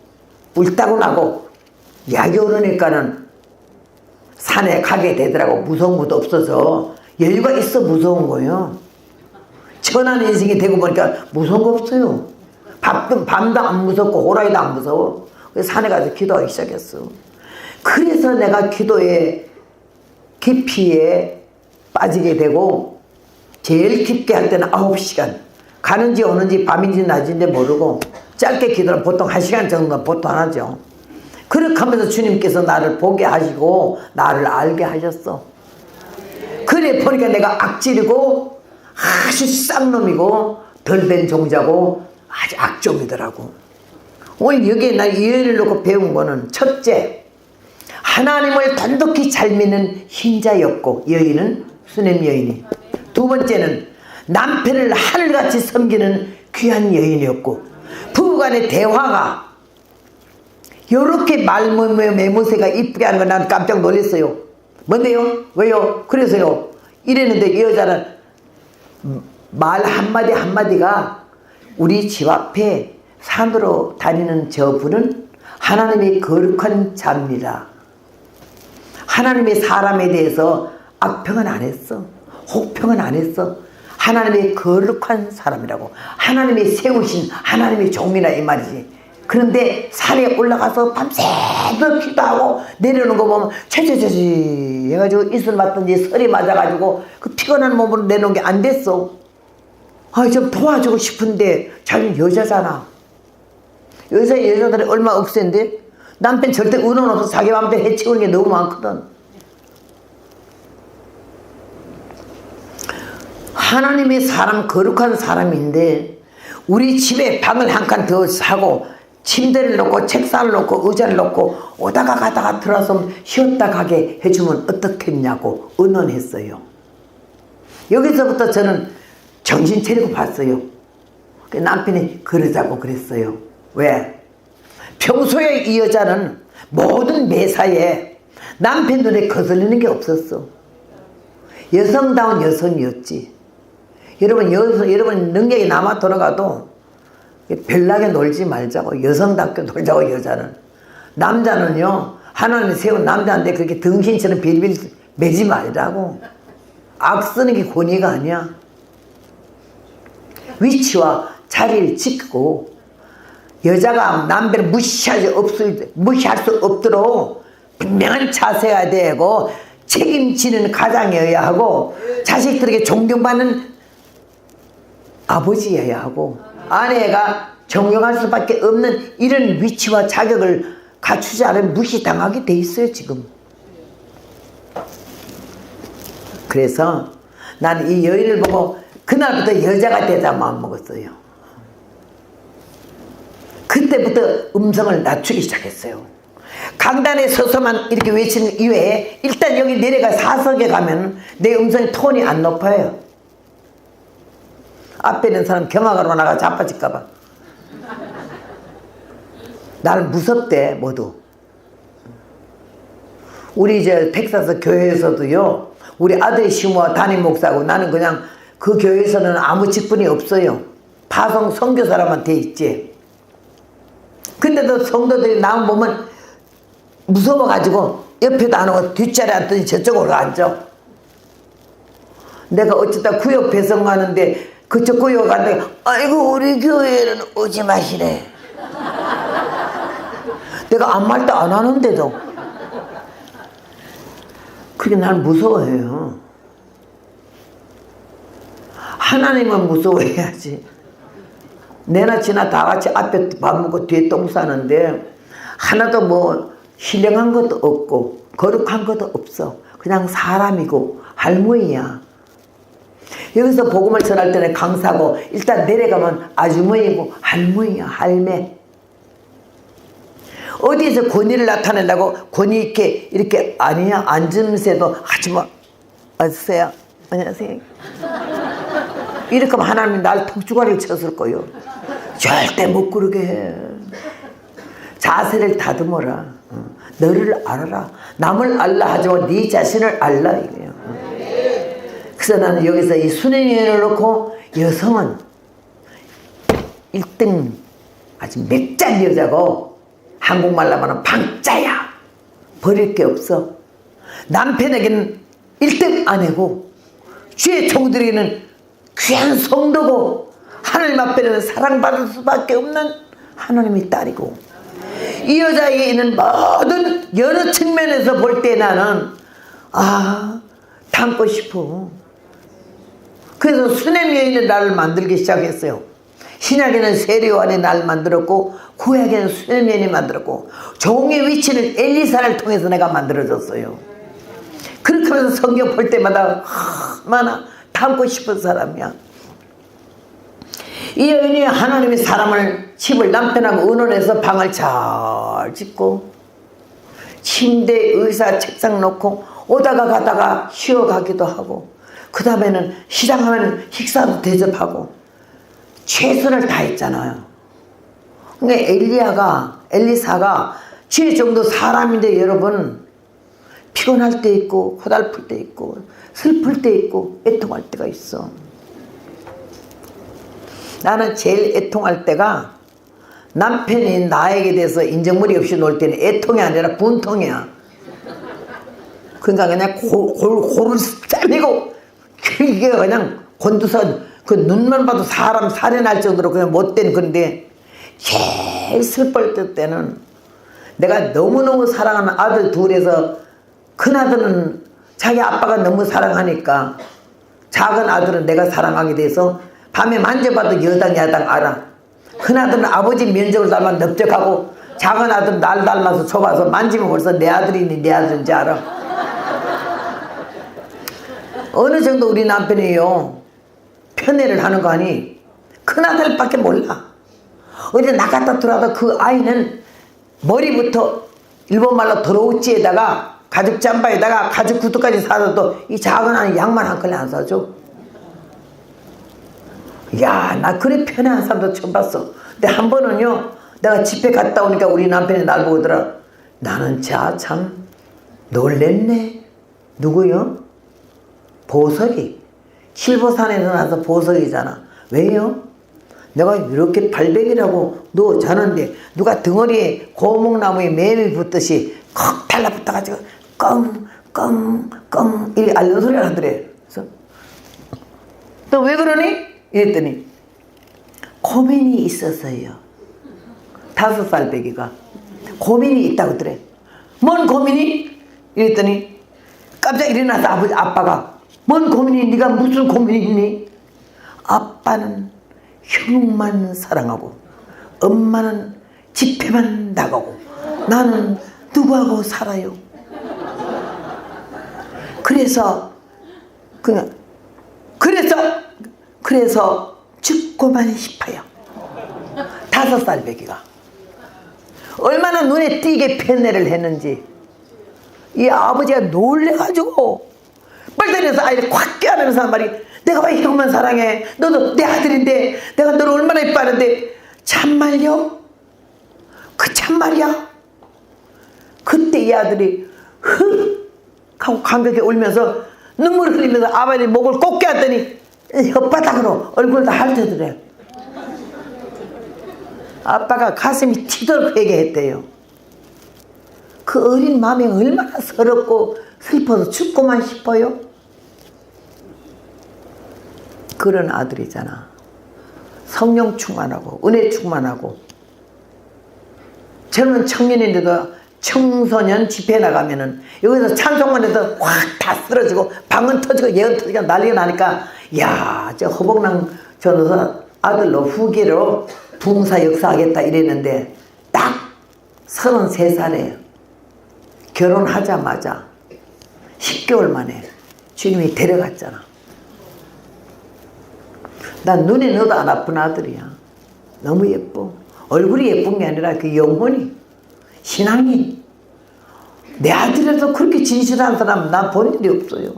A: 뿔따고 나고 약이 오르니까는 산에 가게 되더라고. 무서운 것도 없어서 여유가 있어 무서운 거예요. 천한 인생이 되고 보니까 무서운 거 없어요. 밤도 안 무섭고 호랑이도 안 무서워. 그래서 산에 가서 기도하기 시작했어. 그래서 내가 기도의 깊이에 빠지게 되고 제일 깊게 할 때는 9시간. 가는지 오는지 밤인지 낮인지 모르고 짧게 기도는 보통 1시간 정도는 보통 하죠. 그렇게 하면서 주님께서 나를 보게 하시고 나를 알게 하셨어. 그래 보니까 내가 악질이고 아주 쌍놈이고 덜된 종자고 아주 악종이더라고. 오늘 여기에 나 여인을 놓고 배운 거는 첫째, 하나님을 돈독히 잘 믿는 흰자였고 여인은 수냄 여인이. 두 번째는 남편을 하늘같이 섬기는 귀한 여인이었고 부부간의 대화가 요렇게 매모새가 이쁘게 하는 걸 난 깜짝 놀랐어요. 뭔데요? 왜요? 그래서요. 이랬는데 이 여자는 말 한마디 한마디가 우리 집 앞에 산으로 다니는 저분은 하나님의 거룩한 자입니다. 하나님의 사람에 대해서 악평은 안 했어. 혹평은 안 했어. 하나님의 거룩한 사람이라고. 하나님이 세우신 하나님의 종이라 이 말이지. 그런데 산에 올라가서 밤새도록 기도하고 내려오는 거 보면 체체체체 해가지고 이슬 맞든지 설이 맞아가지고 그 피곤한 몸으로 내놓은 게 안 됐어. 아, 좀 도와주고 싶은데 자기는 여자잖아. 요새 여자들이 얼마나 억센데? 남편 절대 은혼 없어 자기 마음대로 해치우는 게 너무 많거든. 하나님의 사람, 거룩한 사람인데 우리 집에 방을 한 칸 더 사고 침대를 놓고 책상을 놓고 의자를 놓고 오다가 가다가 들어서 쉬었다 가게 해주면 어떻겠냐고 의논했어요. 여기서부터 저는 정신 차리고 봤어요. 남편이 그러자고 그랬어요. 왜? 평소에 이 여자는 모든 매사에 남편 눈에 거슬리는 게 없었어. 여성다운 여성이었지. 여러분 능력이 남아 돌아가도 별나게 놀지 말자고. 여성답게 놀자고. 여자는. 남자는요, 하나님 세운 남자인데 그렇게 등신처럼 빌빌 매지 말라고. 악 쓰는 게 권위가 아니야. 위치와 자리를 지키고 여자가 남편을 무시할 수 없도록 분명한 자세가 되고 책임지는 가장이어야 하고 자식들에게 존경받는 아버지여야 하고 아내가 존경할 수밖에 없는 이런 위치와 자격을 갖추지 않으면 무시당하게 돼 있어요 지금. 그래서 나는 이 여인을 보고 그날부터 여자가 되자 마음먹었어요. 그때부터 음성을 낮추기 시작했어요. 강단에 서서만 이렇게 외치는 이외에 일단 여기 내려가 사석에 가면 내 음성의 톤이 안 높아요. 앞에 있는 사람 경악으로 나가 자빠질까봐. 나를 무섭대 모두. 우리 이제 텍사스 교회에서도요, 우리 아들이 시모와 담임 목사고 나는 그냥 그 교회에서는 아무 직분이 없어요. 파송 선교사라만 돼 있지. 근데도 성도들이 나만 보면 무서워가지고 옆에도 안 오고 뒷자리에 앉더니 저쪽으로 앉아. 내가 어쩌다 구역 배송 가는데 그쪽 구역 갔는데 아이고 우리 교회는 오지 마시래. 내가 아무 말도 안 하는데도. 그게 날 무서워해요. 하나님은 무서워해야지. 내나 지나 다 같이 앞에 밥 먹고 뒤에 똥 싸는데 하나도 뭐 신령한 것도 없고 거룩한 것도 없어. 그냥 사람이고 할머니야. 여기서 복음을 전할 때는 강사고 일단 내려가면 아주머니고 할머니야. 할매. 어디에서 권위를 나타내려고 권위 있게 이렇게 아니야. 앉으면서도 하지마. 어서오세요. 안녕하세요. 이렇게 하면 하나님이 날 턱주가리를 쳤을 거예요. 절대 못 그러게 해. 자세를 다듬어라. 너를 알아라. 남을 알라 하지만 네 자신을 알라 이거예요. 그래서 나는 여기서 이 수녀여인을 놓고 여성은 1등 아주 맥잔 여자고 한국말로 하면 방짜야. 버릴 게 없어. 남편에게는 1등 아내고 주의 종들에게는 귀한 성도고 하나님 앞에는 사랑받을 수밖에 없는 하나님의 딸이고 이 여자에게 있는 모든 여러 측면에서 볼 때 나는 닮고 싶어. 그래서 수냄 여인은 나를 만들기 시작했어요. 신약에는 세례요한이 나를 만들었고 구약에는 수냄 여인이 만들었고 종의 위치는 엘리사를 통해서 내가 만들어졌어요. 그렇게 하면서 성경 볼 때마다 많아 닮고 싶은 사람이야. 이 여인이 하나님의 사람을 집을 남편하고 의논해서 방을 잘 짓고 침대 의사 책상 놓고 오다가 가다가 쉬어가기도 하고 그 다음에는 시장 가면 식사도 대접하고 최선을 다했잖아요. 그러니까 엘리사가 지혜 정도 사람인데 여러분 피곤할 때 있고 고달플 때 있고 슬플 때 있고 애통할 때가 있어. 나는 제일 애통할 때가 남편이 나에게 대해서 인정머리 없이 놀 때는 애통이 아니라 분통이야. 그러니까 그냥 골을 잘리고 이게 그냥 곤두선 그 눈만 봐도 사람 살해날 정도로 그냥 못된 건데 제일 슬플 때는 내가 너무너무 사랑하는 아들 둘에서 큰아들은 자기 아빠가 너무 사랑하니까 작은 아들은 내가 사랑하게 돼서 밤에 만져봐도 여당 야당 알아. 큰아들은 아버지 면적을 닮아 넓적하고 작은 아들은 날 닮아서 좁아서 만지면 벌써 내 아들이니 내 아들인지 알아. 어느 정도 우리 남편이요 편애를 하는 거 아니 큰아들밖에 몰라. 어디 나갔다 들어와도 그 아이는 머리부터 일본말로 도로우찌에다가 가죽 잠바에다가 가죽 구두까지 사서도 이 작은 아이 양말 한 켤레 안 사줘. 야, 나 그래 편애한 사람도 처음 봤어. 근데 한 번은요 내가 집회 갔다 오니까 우리 남편이 날 보더라. 나는 참 놀랬네. 누구요? 보석이. 칠보산에서 나서 보석이잖아. 왜요? 내가 이렇게 발백이라고 누워 자는데 누가 등허리에 고목나무에 매미 붙듯이 콕 달라붙어가지고 껑 이렇게 알는 소리가 나더래. 그래서 너 왜 그러니? 이랬더니 고민이 있었어요. 5살 배기가 고민이 있다고 그래. 뭔 고민이? 이랬더니 깜짝 일어나서 아빠가 뭔 고민이? 네가 무슨 고민이 있니? 아빠는 형만 사랑하고 엄마는 집회만 나가고 나는 누구하고 살아요. 그래서 죽고만 싶어요. 5살 배기가 얼마나 눈에 띄게 편애를 했는지 이 아버지가 놀래가지고 빨리다니면서 아이를 콱 껴안으면서 한 말이 내가 왜 형만 사랑해? 너도 내 아들인데 내가 너를 얼마나 이뻐하는데 참말요? 그 참말이야? 그때 이 아들이 흑 하고 감격에 울면서 눈물을 흘리면서 아버지 목을 꼭 껴안더니 혓바닥으로 얼굴을 다 핥더래. 아빠가 가슴이 치도록 회개했대요. 그 어린 마음이 얼마나 서럽고 슬퍼서 죽고만 싶어요? 그런 아들이잖아. 성령 충만하고 은혜 충만하고 젊은 청년인데도 청소년 집회 나가면은 여기서 찬송만 해도 확 다 쓰러지고 방은 터지고 예언 터지고 난리가 나니까 야, 저 허복랑 전도사 아들로 후계로 붕사 역사하겠다 이랬는데 딱 33살에 결혼하자마자 10개월 만에 주님이 데려갔잖아. 난 눈에 넣어도 안 아픈 아들이야. 너무 예뻐. 얼굴이 예쁜 게 아니라 그 영혼이 신앙이 내 아들이라도 그렇게 진실한 사람 난 본 일이 없어요.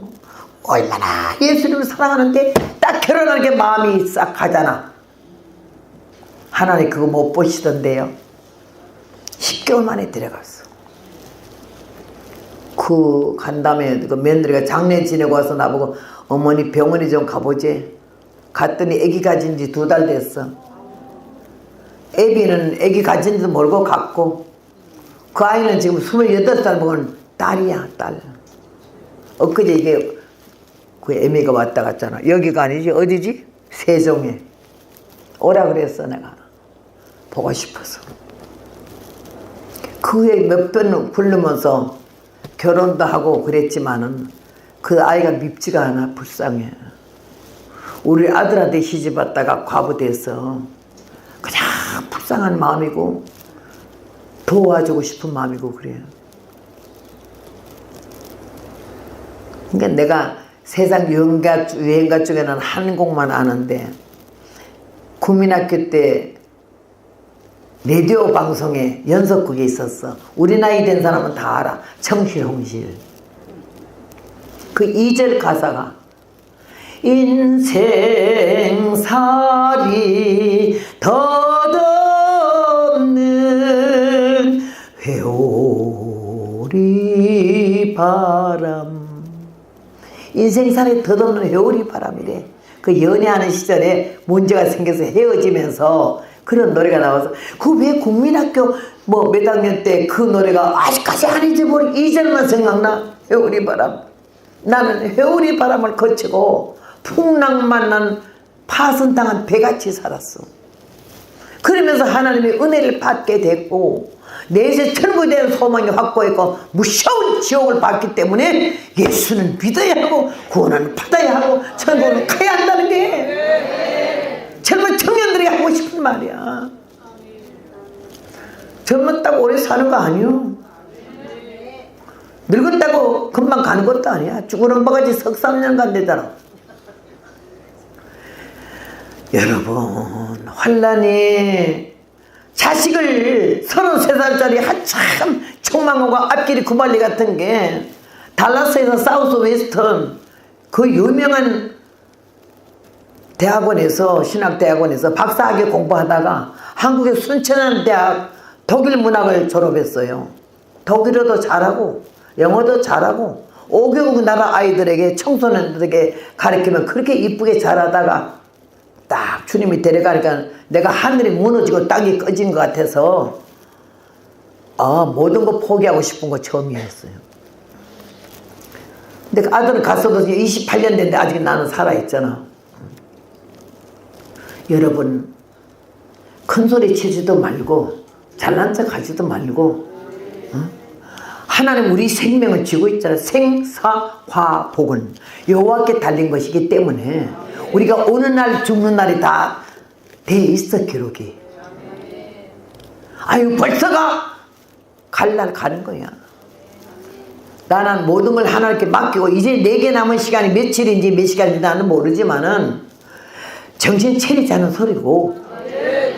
A: 얼마나 예수님을 사랑하는데 딱 결혼하는 게 마음이 싹 가잖아. 하나님 그거 못 보시던데요. 10개월 만에 데려갔어. 그 간다음에 그 며느리가 장례 지내고 와서 나보고 어머니 병원에 좀 가보지. 갔더니 아기 가진 지 2달 됐어. 애비는 아기 가진지도 모르고 갔고 그 아이는 지금 28살 먹은 딸이야. 딸. 엊그제 이게 그 애미가 왔다 갔잖아. 여기가 아니지 어디지? 세종에 오라 그랬어. 내가 보고 싶어서. 그 후에 몇 번 부르면서 결혼도 하고 그랬지만은 그 아이가 밉지가 않아. 불쌍해. 우리 아들한테 시집 왔다가 과부돼서 그냥 불쌍한 마음이고 도와주고 싶은 마음이고 그래요. 그러니까 내가 세상 유행가 중에는 한 곡만 아는데 국민학교 때 라디오 방송에 연속극이 있었어. 우리 나이 된 사람은 다 알아. 청실홍실. 그 2절 가사가 인생살이 덧없는 회오리 바람. 인생살이 덧없는 회오리 바람이래. 그 연애하는 시절에 문제가 생겨서 헤어지면서 그런 노래가 나와서 그 왜 국민학교 뭐 몇 학년 때 그 노래가 아직까지 안 잊어버린 2절만 생각나. 회오리 바람. 나는 회오리 바람을 거치고 풍랑만 난 파손당한 배같이 살았어. 그러면서 하나님의 은혜를 받게 됐고 내세 천국에 대한 소망이 확고했고 무서운 지옥을 받기 때문에 예수는 믿어야 하고 구원은 받아야 하고 천국은 가야 한다는 게 젊은 청년들이 하고 싶은 말이야. 사는 거 아니요. 늙었다고 금방 가는 것도 아니야. 죽은 엄마까지 석 3년 간대잖아. 여러분, 환란이 자식을 33살짜리 한참 청망호고 앞길이 구발리 같은 게 달라스에서 사우스 웨스턴 그 유명한 대학원에서 신학대학원에서 박사학위 공부하다가 한국의 순천한 대학 독일 문학을 졸업했어요. 독일어도 잘하고 영어도 잘하고 5개국 나라 아이들에게 청소년들에게 가르치면 그렇게 이쁘게 잘하다가 딱 주님이 데려가니까 내가 하늘이 무너지고 땅이 꺼진 것 같아서 모든 거 포기하고 싶은 거 처음이었어요. 근데 그 아들은 갔어도 28년 됐는데 아직 나는 살아있잖아. 여러분, 큰 소리 치지도 말고 잘난 척 하지도 말고 하나님 우리 생명을 쥐고 있잖아. 생사화복은 여호와께 달린 것이기 때문에 우리가 어느 날 죽는 날이 다 돼 있어, 기록이. 아유, 벌써가 갈 날 가는 거야. 나는 모든 걸 하나님께 맡기고 이제 내게 남은 시간이 며칠인지 몇 시간인지 나는 모르지만은 정신 차리자는 소리고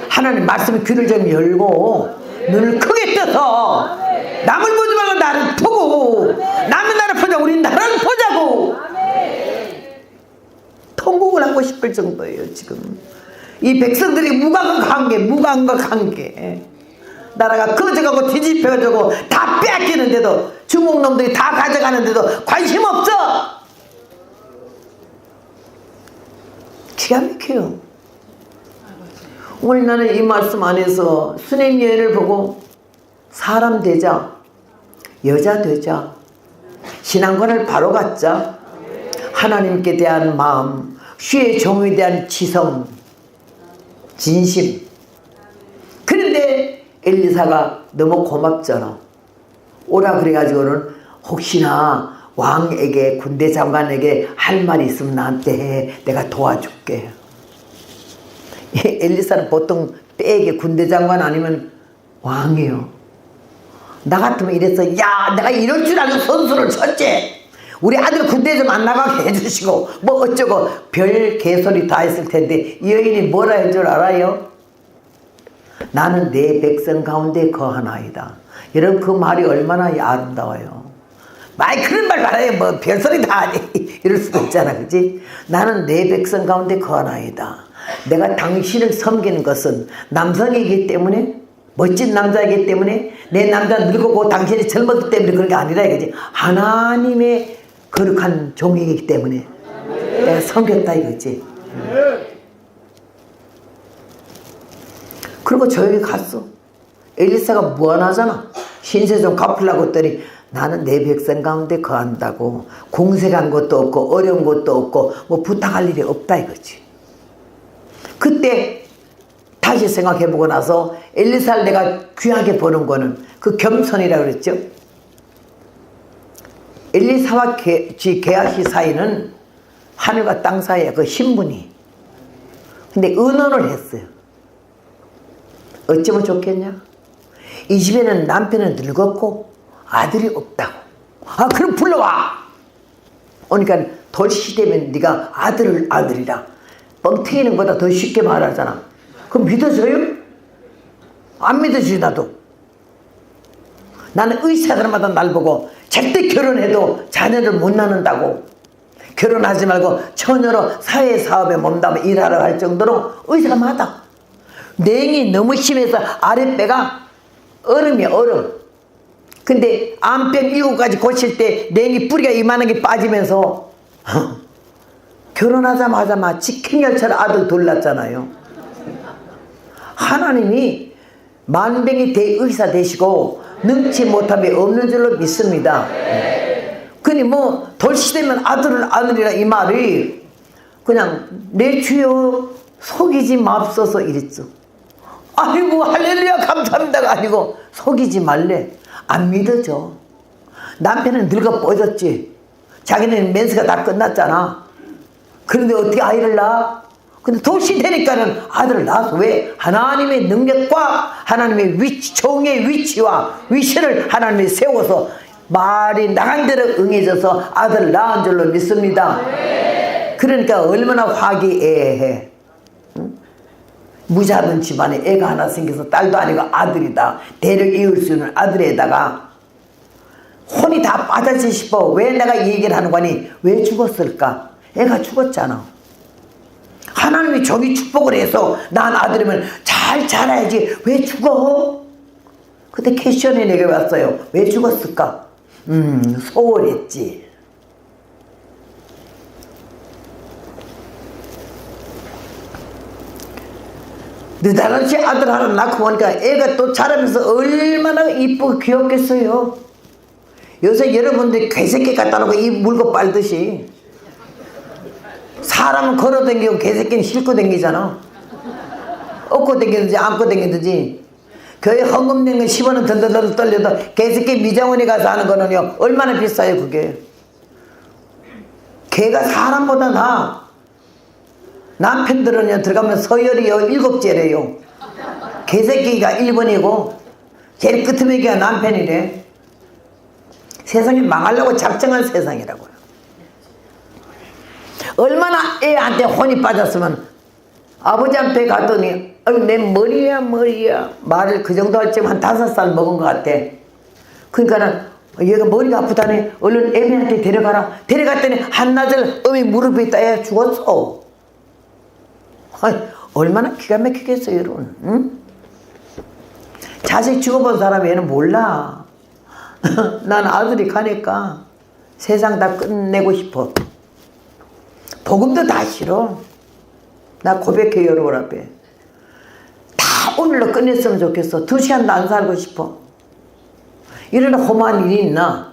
A: 하나님 말씀에 귀를 좀 열고 눈을 크게 떠서 남을 보지 말고 나를 보고 남의 나를 보자 우리 나를 보자고 통곡을 하고 싶을 정도예요. 지금 이 백성들이 무감각한 게 나라가 꺼져가고 뒤집혀가지고 다 빼앗기는데도 중국놈들이 다 가져가는데도 관심 없어. 기가 막혀요. 오늘 나는 이 말씀 안에서 수냄 여인을 보고 사람 되자, 여자 되자, 신앙관을 바로 갖자, 하나님께 대한 마음, 주의 종에 대한 지성, 진심. 그런데 엘리사가 너무 고맙잖아. 오라 그래가지고는 혹시나 왕에게 군대 장관에게 할 말이 있으면 나한테 해. 내가 도와줄게. 엘리사는 보통 빼게 군대 장관 아니면 왕이에요. 나 같으면 이랬어. 야, 내가 이럴 줄 알고 선수를 쳤지. 우리 아들 군대 좀 안 나가게 해주시고 뭐 어쩌고 별 개소리 다 했을 텐데 이 여인이 뭐라 할 줄 알아요? 나는 내 백성 가운데 거하나이다. 여러분, 그 말이 얼마나 아름다워요. 그런 말 말아요. 뭐 별소리 다 하니 이럴 수도 있잖아, 그지? 나는 내 백성 가운데 거하나이다. 내가 당신을 섬기는 것은 남성이기 때문에, 멋진 남자이기 때문에, 내 남자 늙고 당신이 젊었기 때문에 그런 게 아니라 이거지. 하나님의 거룩한 종이기 때문에 내가 섬겼다 이거지. 그리고 저에게 갔어. 엘리사가 무안하잖아. 신세 좀 갚으려고 했더니 나는 내 백성 가운데 거한다고. 공색한 것도 없고 어려운 것도 없고 뭐 부탁할 일이 없다 이거지. 그때 다시 생각해보고 나서 엘리사를 내가 귀하게 보는 거는 그 겸손이라고 그랬죠. 엘리사와 게하시 사이는 하늘과 땅 사이에 그 신분이. 근데 의논을 했어요. 어쩌면 좋겠냐? 이 집에는 남편은 늙었고 아들이 없다고. 그럼 불러와. 그러니까 돌시되면 네가 아들이라 뻥튀기는 것보다 더 쉽게 말하잖아. 그럼 믿어줘요? 안 믿어주지. 나도. 나는 의사들마다 날 보고 절대 결혼해도 자녀를 못 낳는다고, 결혼하지 말고 처녀로 사회사업에 몸담아 일하러 갈 정도로 의사가 많다. 냉이 너무 심해서 아랫배가 얼음이야, 얼음. 근데 암병 7가지 고칠 때 냉이 뿌리가 이만한 게 빠지면서 결혼하자마자 직행열차로 아들 둘 낳았잖아요. 하나님이 만병이 대의사 되시고 능치 못함이 없는 줄로 믿습니다. 그니 뭐 돌시되면 아들이라 이 말이 그냥 내 주여 속이지 맙소서 이랬죠. 아이고 할렐루야 감사합니다가 아니고 속이지 말래. 안 믿어져. 남편은 늙어 뻗었지. 자기는 멘스가 다 끝났잖아. 그런데 어떻게 아이를 낳아? 근데 도시 되니까는 아들을 낳아서 왜? 하나님의 능력과 하나님의 위치, 종의 위치와 위치를 하나님이 세워서 말이 나간 대로 응해져서 아들을 낳은 줄로 믿습니다. 그러니까 얼마나 화기애애해. 응? 무자든 집안에 애가 하나 생겨서 딸도 아니고 아들이다. 대를 이을 수 있는 아들에다가 혼이 다 빠져지 싶어. 왜 내가 이 얘기를 하는 거니? 왜 죽었을까? 애가 죽었잖아. 하나님이 저기 축복을 해서 난 아들이면 잘 자라야지 왜 죽어? 그때 퀘션이 내게 왔어요. 왜 죽었을까? 소홀했지. 느닷없이 아들 하나 낳고 보니까 애가 또 자라면서 얼마나 이쁘고 귀엽겠어요. 요새 여러분들이 개새끼 갖다 놓고 입 물고 빨듯이 사람은 걸어다니고 개새끼는 싣고 다니잖아. 업고 다니든지 안고 다니든지. 교회 헌금 낸 거 10원은 덜덜덜 떨려도 개새끼 미장원에 가서 하는 거는요 얼마나 비싸요 그게. 개가 사람보다 나아. 남편들은요 들어가면 서열이요 7째래요. 개새끼가 1번이고 제일 끄트머리가 남편이래. 세상이 망하려고 작정한 세상이라고요. 얼마나 애한테 혼이 빠졌으면 아버지한테 갔더니 내 머리야 말을 그 정도 할 쯤 한 5살 먹은 것 같아. 그러니까는 얘가 머리가 아프다네. 얼른 애미한테 데려가라. 데려갔더니 한나절 어미 무릎에 있다 애 죽었어. 아이, 얼마나 기가 막히겠어요 여러분. 응? 자식 죽어본 사람 얘는 몰라. 난 아들이 가니까 세상 다 끝내고 싶어. 복음도 다 싫어. 나 고백해 여러분 앞에. 다 오늘로 끝냈으면 좋겠어. 2시간도 안 살고 싶어. 이런 험한 일이 있나?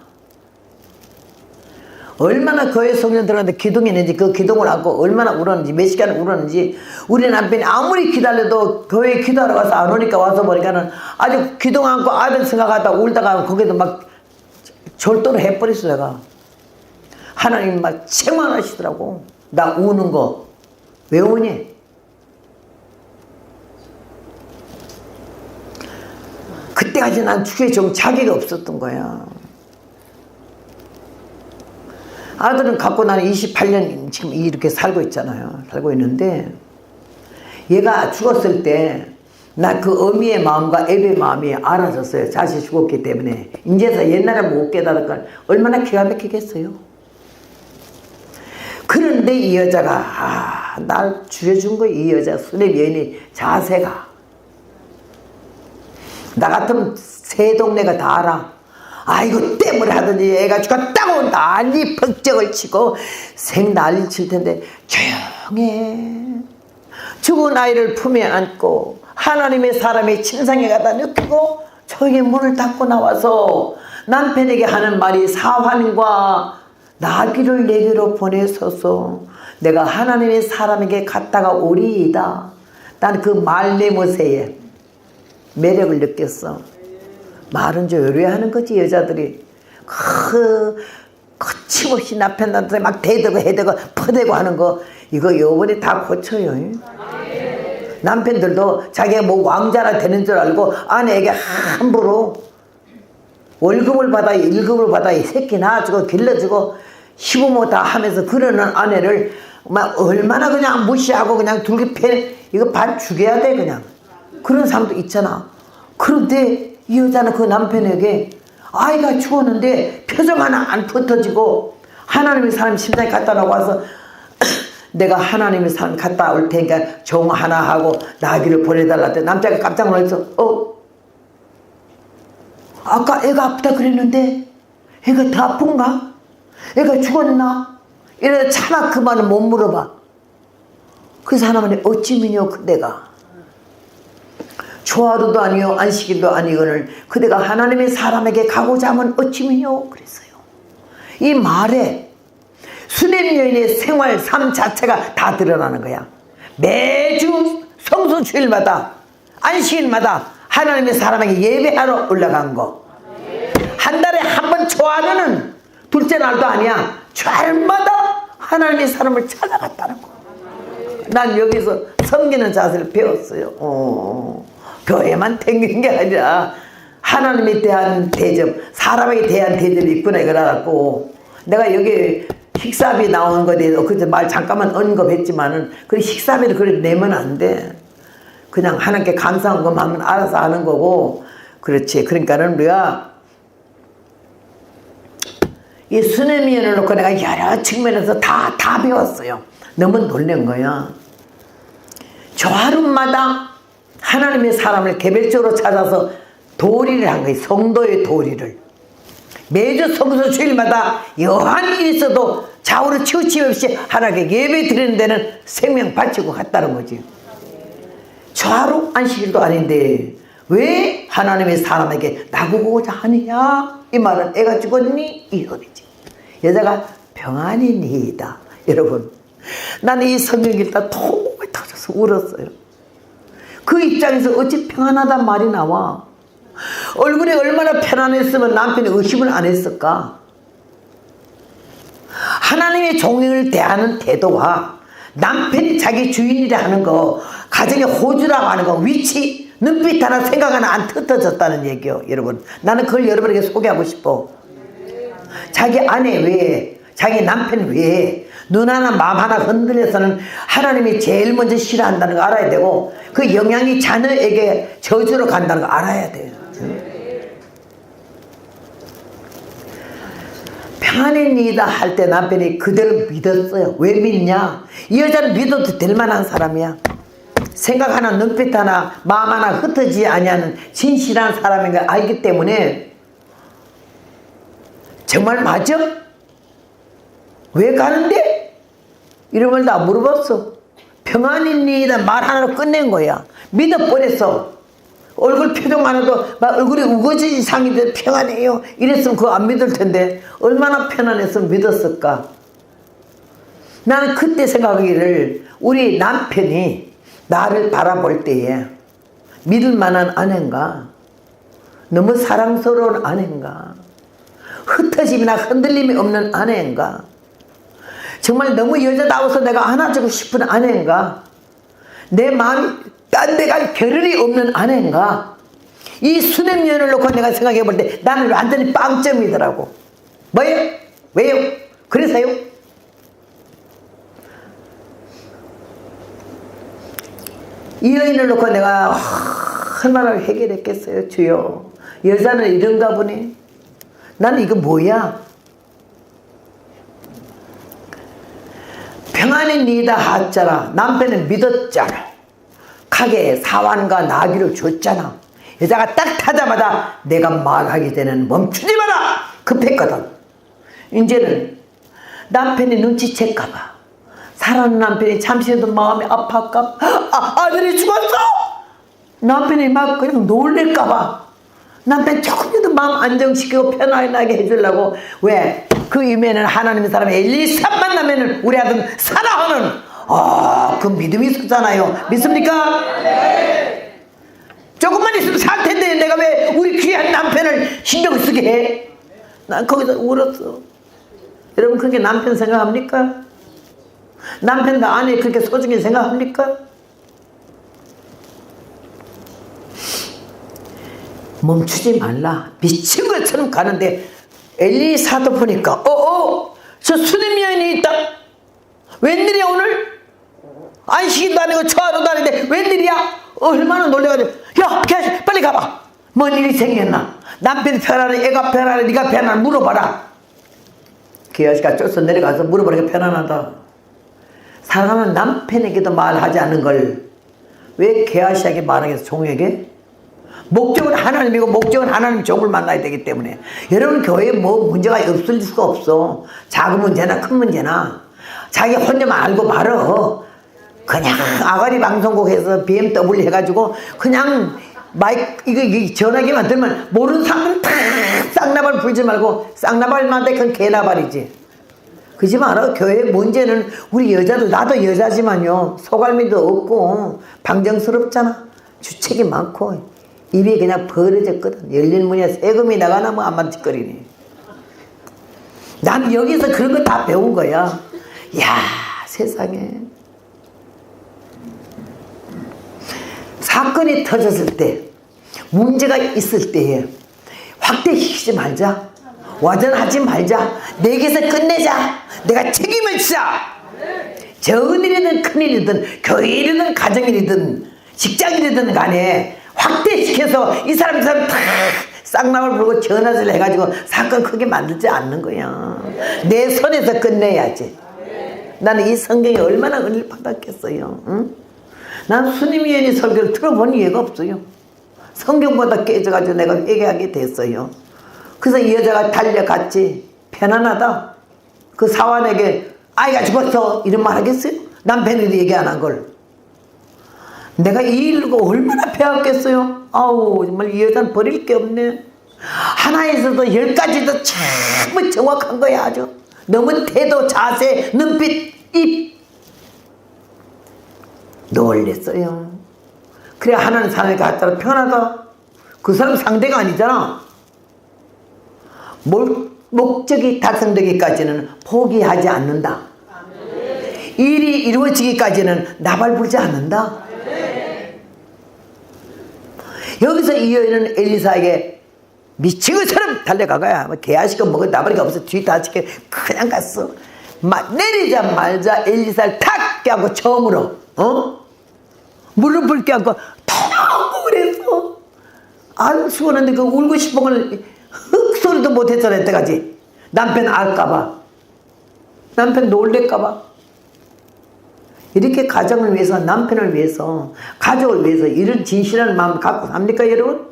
A: 얼마나 교회 성령 들어갔는데 기둥했는지 그 기둥을 안고 얼마나 울었는지 몇 시간 울었는지. 우리 남편이 아무리 기다려도 교회에 기도하러 가서 안 오니까 와서 보니까는 아주 기둥 안고 아들 생각하다 울다가 거기도 막 절도를 해버렸어 내가. 하나님 막 책망하시더라고. 나 우는 거 왜 우니? 그때까지 난 주위에 좀 자기가 없었던 거야. 아들은 갖고 나는 28년 지금 이렇게 살고 있잖아요. 살고 있는데 얘가 죽었을 때 나 그 어미의 마음과 애의 마음이 알아졌어요. 자식 죽었기 때문에. 이제서 옛날에 못 깨달을까 얼마나 기가 막히겠어요. 그런데 이 여자가 날 죽여준 거 이 여자 수레 여인이 자세가 나 같으면 새 동네가 다 알아. 아이고 땜을 하더니 애가 죽었다고 난리 벅적을 치고 생난리를 칠 텐데 조용해. 죽은 아이를 품에 안고 하나님의 사람의 침상에 가다 눕히고 조용히 문을 닫고 나와서 남편에게 하는 말이 사환과 나귀를 내게로 보내소서. 내가 하나님의 사람에게 갔다가 오리이다. 난 그 말레모세에 매력을 느꼈어. 말은 좀 요리하는 거지 여자들이. 거침없이 남편한테 막 대대고 해대고 퍼대고 하는 거 이거 요번에 다 고쳐요. 남편들도 자기가 뭐 왕자나 되는 줄 알고 아내에게 함부로 월급을 받아 1급을 받아 이 새끼 낳아주고 길러주고 시부모 다 하면서 그러는 아내를 막 얼마나 그냥 무시하고 그냥 둘기패 이거 반 죽여야 돼 그냥. 그런 사람도 있잖아. 그런데 이 여자는 그 남편에게 아이가 죽었는데 표정 하나 안 흩어지고 하나님의 사람 심장에 갖다 놓고 와서 내가 하나님의 사람 갔다 올 테니까 종 하나 하고 나귀를 보내달라 했더니 남자가 깜짝 놀라서 아까 애가 아프다 그랬는데 애가 더 아픈가? 애가 죽었나? 이래서 차마 그 말은 못 물어봐. 그 사람은 어찌 미뇨 그대가 조하루도 아니요 안식일도 아니거늘 그대가 하나님의 사람에게 가고자 하면 어찌 미뇨 그랬어요. 이 말에 수냄 여인의 생활 삶 자체가 다 드러나는 거야. 매주 성수 주일마다 안식일마다 하나님의 사람에게 예배하러 올라간 거. 한 달에 한 번 초하루는 둘째 날도 아니야. 주일마다 하나님의 사람을 찾아갔다는 거. 난 여기서 섬기는 자세를 배웠어요. 교회만 댕기는 게 아니라 하나님에 대한 대접, 사람에게 대한 대접이 있구나 이걸 알았고, 내가 여기 식사비 나오는 거에 대해서 그때 말 잠깐만 언급했지만은 그 식사비를 그래 내면 안 돼. 그냥 하나님께 감사한 것만 하면 알아서 하는 거고. 그렇지. 그러니까는 우리가 이 수뇌미연을 놓고 내가 여러 측면에서 다 배웠어요. 너무 놀란 거야. 저 하루마다 하나님의 사람을 개별적으로 찾아서 도리를 한 거예요. 성도의 도리를. 매주 성서 주일마다 여한 일이 있어도 좌우로 치우침 없이 하나님께 예배 드리는 데는 생명 바치고 갔다는 거지. 저 하루 안식일도 아닌데 왜 하나님의 사람에게 나보고자 하느냐? 이 말은 애가 죽었니? 이 소리지. 여자가 평안이니이다. 여러분, 나는 이 성경 읽다 통을 터져서 울었어요. 그 입장에서 어찌 평안하단 말이 나와? 얼굴이 얼마나 편안했으면 남편이 의심을 안 했을까? 하나님의 종을 대하는 태도와 남편이 자기 주인이라 하는 거, 가정의 호주라고 하는 거, 위치, 눈빛 하나 생각 하나 안 흩어졌다는 얘기요. 여러분, 나는 그걸 여러분에게 소개하고 싶어. 자기 아내 외에, 자기 남편 외에 눈 하나 마음 하나 흔들려서는 하나님이 제일 먼저 싫어한다는 거 알아야 되고, 그 영향이 자녀에게 저주로 간다는 거 알아야 돼요. 평안이니다 할 때 남편이 그대로 믿었어요. 왜 믿냐? 이 여자는 믿어도 될 만한 사람이야. 생각 하나, 눈빛 하나, 마음 하나 흩어지지 아니하는 진실한 사람인 걸 알기 때문에 정말 맞아? 왜 가는데? 이런 걸 다 물어봤어. 평안이니다 말 하나로 끝낸 거야. 믿어버렸어. 얼굴 표정 하나도 막 얼굴이 우거진 상인데 평안해요 이랬으면 그거 안 믿을 텐데 얼마나 편안했으면 믿었을까. 나는 그때 생각하기를 우리 남편이 나를 바라볼 때에 믿을 만한 아내인가, 너무 사랑스러운 아내인가, 흩어짐이나 흔들림이 없는 아내인가, 정말 너무 여자다워서 내가 안아주고 싶은 아내인가, 내 마음이 딴 데 갈 겨를이 없는 아내인가. 이 수냄연을 놓고 내가 생각해 볼 때 나는 완전히 빵점이더라고. 뭐예요? 왜요? 그래서요? 이 여인을 놓고 내가 얼마나 해결했겠어요. 주여, 여자는 이런가 보네. 나는 이거 뭐야? 평안이니다 하잖아. 남편은 믿었잖아. 가게에 사환과 나귀를 줬잖아. 여자가 딱 타자마자 내가 말하기 전에는 멈추지 마라! 급했거든. 이제는 남편이 눈치챌까봐, 사랑하는 남편이 잠시라도 마음이 아팠까, 아들이 죽었어! 남편이 막 그냥 놀랄까봐 남편 조금이라도 마음 안정시키고 편안하게 해주려고. 왜? 그 이면에는 하나님의 사람 엘리사 만나면은 우리 아들 살아하는 그 믿음이 있었잖아요. 믿습니까? 네. 조금만 있으면 살 텐데 내가 왜 우리 귀한 남편을 신경 쓰게 해? 난 거기서 울었어. 여러분, 그렇게 남편 생각합니까? 남편도 아내 그렇게 소중히 생각합니까? 멈추지 말라. 미친 것처럼 가는데 엘리사도 보니까 저 수냄여인이 있다. 웬일이야 오늘? 안식일도 아니고 초하루도 아닌데 웬일이야? 얼마나 놀래가지고, 야 걔 빨리 가봐. 뭔 일이 생겼나? 남편이 편안해, 애가 편안해, 네가 편안해 물어봐라. 그 아저씨가 쫓아 내려가서 물어보니까 편안하다. 사랑하는 남편에게도 말하지 않는 걸 왜 개아시에게 말하겠어? 종에게? 목적은 하나님이고 목적은 하나님 종을 만나야 되기 때문에. 여러분, 교회에 뭐 문제가 없을 수가 없어. 작은 문제나 큰 문제나 자기 혼자만 알고 말어. 그냥 아가리 방송국에서 BMW 해가지고 그냥 마이크 이거 전화기만 들면 모르는 사람은 다 쌍나발 불지 말고, 쌍나발만 돼 그건 개나발이지. 그러지 마라. 교회 문제는 우리 여자들, 나도 여자지만요, 소갈미도 없고 방정스럽잖아. 주책이 많고 입이 그냥 벌어졌거든. 열린 문에 세금이 나가나 뭐 안 만짓거리니. 난 여기서 그런 거 다 배운 거야. 야, 세상에 사건이 터졌을 때, 문제가 있을 때에 확대시키지 말자. 와전하지 말자. 내게서 끝내자. 내가 책임을 지자. 적은 일이든 큰 일이든 교회일이든 가정일이든 직장일이든 간에 확대시켜서 이 사람 다 쌍남을 부르고 전화를 해가지고 사건 크게 만들지 않는 거야. 내 손에서 끝내야지. 나는 이 성경이 얼마나 은혜를 받았겠어요. 응? 난 수님위원회 설교를 들어본 이유가 없어요. 성경보다 깨져가지고 내가 회개하게 됐어요. 그래서 이 여자가 달려갔지. 편안하다. 그 사환에게 아이가 죽었어 이런 말 하겠어요? 남편이 얘기 안 한 걸. 내가 이 일로 얼마나 배웠겠어요? 아우 정말 이 여자는 버릴 게 없네. 하나에서도 10가지도 참 정확한 거야. 아주 너무 태도, 자세, 눈빛, 입 놀랬어요. 그래 하나는 사람에게 갖다 편하다. 그 사람 상대가 아니잖아. 목적이 달성되기까지는 포기하지 않는다. 일이 이루어지기까지는 나발부르지 않는다. 여기서 이 여인은 엘리사에게 미친 것처럼 달려가가야 개아시가 먹어 나발이가 없어. 뒤 다치게 그냥 갔어. 내리자마자 엘리사를 탁 깨고 처음으로 무릎을 껴안고 턱 그랬어. 안 죽었는데 그 울고 싶은 걸 흑소리도 못했잖아. 이때까지 남편 알까봐, 남편 놀랄까봐. 이렇게 가정을 위해서, 남편을 위해서, 가족을 위해서 이런 진실한 마음을 갖고 삽니까 여러분?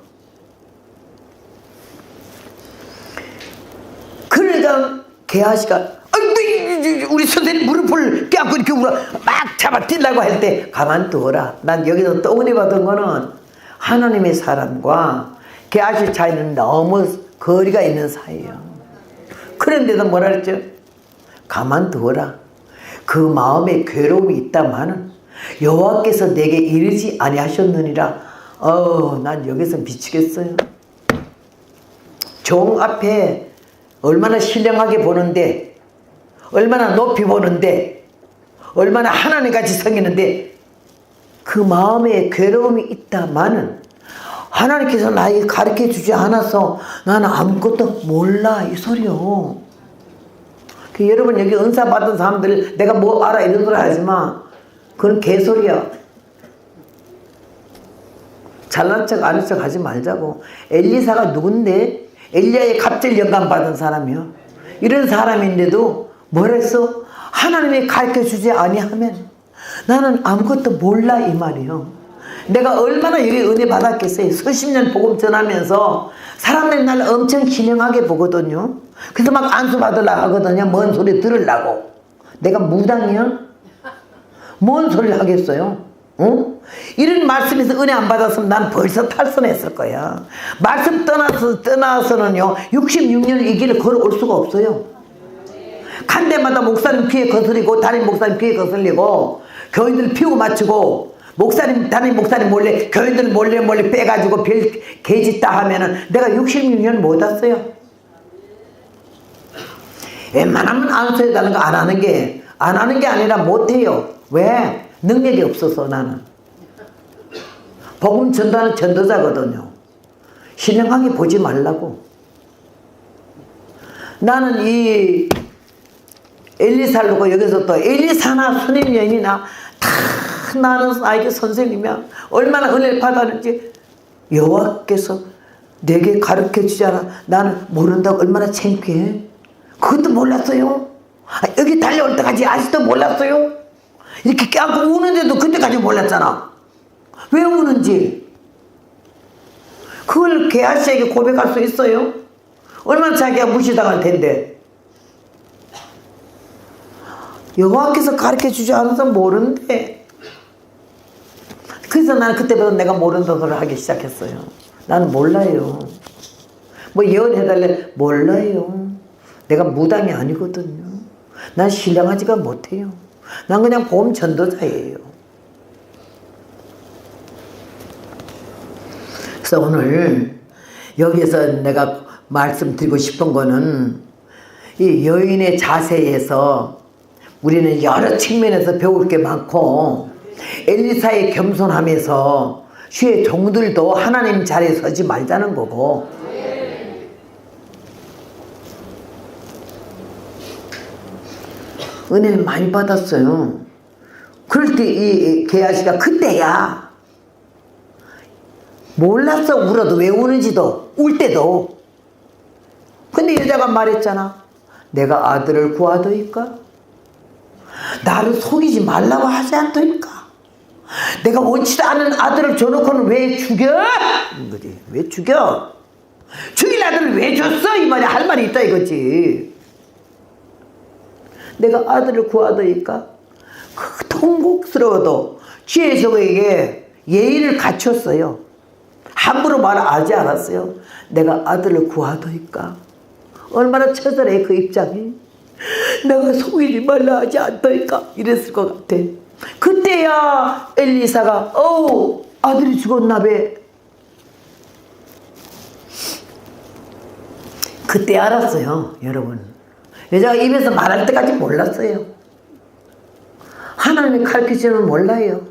A: 그러니까 게하시가 우리 선생님 무릎을 껴안고 이렇게 울어 막 잡아 뛰려고 할 때 가만두어라. 난 여기서 또 은혜 받은 거는 하나님의 사람과 게하시 차이는 너무 거리가 있는 사이예요. 그런데도 뭐라 그랬죠? 가만두어라. 그 마음에 괴로움이 있다마는 여호와께서 내게 이르지 아니하셨느니라. 난 여기서 미치겠어요. 종 앞에 얼마나 신령하게 보는데, 얼마나 높이 보는데, 얼마나 하나님같이 섬기는데 그 마음에 괴로움이 있다마는 하나님께서 나에게 가르쳐주지 않아서 나는 아무것도 몰라 이 소리요. 여러분 여기 은사 받은 사람들 내가 뭐 알아 이런 소리 하지마. 그건 개소리야. 잘난 척 아는 척 하지 말자고. 엘리사가 누군데? 엘리야의 갑질 영감 받은 사람이요. 이런 사람인데도 뭘 했어? 하나님이 가르쳐주지 아니하면 나는 아무것도 몰라 이 말이요. 내가 얼마나 여기 은혜 받았겠어요. 수십 년 복음 전하면서 사람들이 날 엄청 신령하게 보거든요. 그래서 막 안수 받으려고 하거든요. 뭔 소리 들으려고. 내가 무당이야? 뭔 소리를 하겠어요? 이런 말씀에서 은혜 안 받았으면 난 벌써 탈선했을 거야. 말씀 떠나서는요 66년 이 길을 걸어올 수가 없어요. 간 데마다 목사님 귀에 거슬리고 담임 목사님 귀에 거슬리고 교인들 피우고 맞추고 목사님 담임 목사님 몰래 교인들 몰래 빼가지고 별 개짓다 하면은 내가 66년 못 왔어요. 웬만하면 안수해달라는 거 안 하는 게 아니라 못해요. 왜? 능력이 없어서. 나는 복음 전도하는 전도자거든요. 신령하게 보지 말라고. 나는 이 엘리사를 놓고 여기서 또 엘리사나 수님 여인이나 다 나는 나에게 선생님이야. 얼마나 은혜를 받았는지. 여호와께서 내게 가르쳐주지 않아 나는 모른다고 얼마나 창피해. 그것도 몰랐어요. 여기 달려올 때까지 아직도 몰랐어요. 이렇게 껴안고 우는데도 그때까지 몰랐잖아. 왜 우는지. 그걸 게하시에게 고백할 수 있어요? 얼마나 자기가 무시당할 텐데. 여호와께서 가르쳐주지 않아서 모른대. 그래서 나는 그때부터 내가 모른다는 소리를 하기 시작했어요. 나는 몰라요. 뭐 예언해달래? 몰라요. 내가 무당이 아니거든요. 난 신령하지가 못해요. 난 그냥 복음 전도자예요. 그래서 오늘 여기에서 내가 말씀드리고 싶은 거는 이 여인의 자세에서 우리는 여러 측면에서 배울 게 많고 엘리사의 겸손함에서 주의 종들도 하나님 자리에 서지 말자는 거고. 은혜를 많이 받았어요. 그럴 때 이 게하시가 그때야 몰랐어. 울어도 왜 우는지도, 울 때도. 근데 여자가 말했잖아. 내가 아들을 구하더이까? 나를 속이지 말라고 하지 않더이까? 내가 원치도 않은 아들을 줘놓고는 왜 죽여? 이거지. 왜 죽여? 죽일 아들을 왜 줬어? 이 말이 할 말이 있다 이거지. 내가 아들을 구하더이까? 그 통곡스러워도 주의 종에게 예의를 갖췄어요. 함부로 말하지 않았어요. 내가 아들을 구하더이까? 얼마나 처절해 그 입장이. 내가 속이지 말라 하지 않더이까? 이랬을 것 같아. 그때야 엘리사가 아들이 죽었나 봐. 그때 알았어요. 여러분, 여자가 입에서 말할 때까지 몰랐어요. 하나님이 가르치지는 몰라요.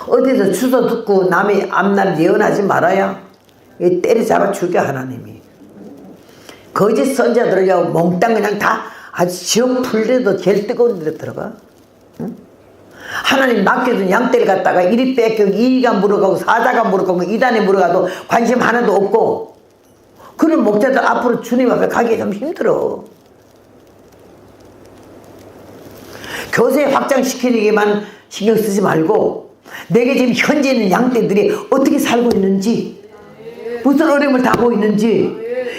A: 어디서 주소 듣고 남의 앞날 예언하지 말아야 때려잡아 죽여. 하나님이 거짓 선자들이라고 몽땅 그냥 다 아주 지옥 풀려도 제일 뜨거운 데로 들어가. 응? 하나님 맡겨준 양떼를 갖다가 이리 뺏겨 이가 물어가고 사자가 물어가고 이단에 물어가도 관심 하나도 없고, 그런 목자들 앞으로 주님 앞에 가기 좀 힘들어. 교세 확장시키기만 신경 쓰지 말고 내게 지금 현재 있는 양떼들이 어떻게 살고 있는지, 무슨 어려움을 당하고 있는지,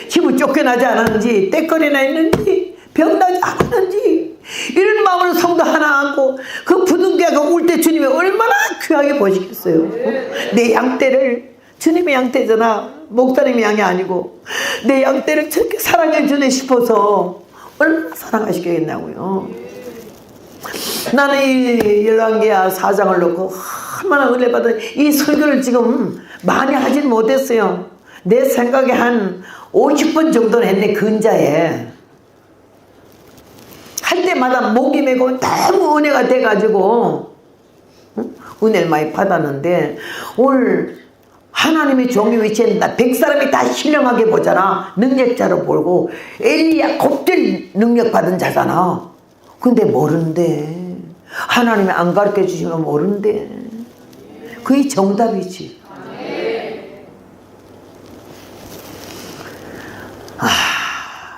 A: 집을 쫓겨나지 않았는지, 떼거리나 있는지, 병나지 않았는지, 이런 마음으로 성도 하나 안고 그 부둥개가 울 때 주님이 얼마나 귀하게 보시겠어요. 내 양떼를, 주님의 양떼잖아. 목사님의 양이 아니고 내 양떼를 저렇게 사랑해 주네 싶어서 얼마나 사랑하시겠냐고요. 나는 이 열왕기하 4장을 놓고 얼마나 은혜 받은 이 설교를 지금 많이 하진 못했어요. 내 생각에 한 50번 정도는 했네. 근자에 할 때마다 목이 메고 너무 은혜가 돼가지고 은혜를 많이 받았는데, 오늘 하나님의 종의 위치에 100사람이 다 신령하게 보잖아. 능력자로 보고. 엘리야 곱들 능력 받은 자잖아. 근데 모르는데, 하나님이 안 가르쳐 주시면 모르는데, 그게 정답이지.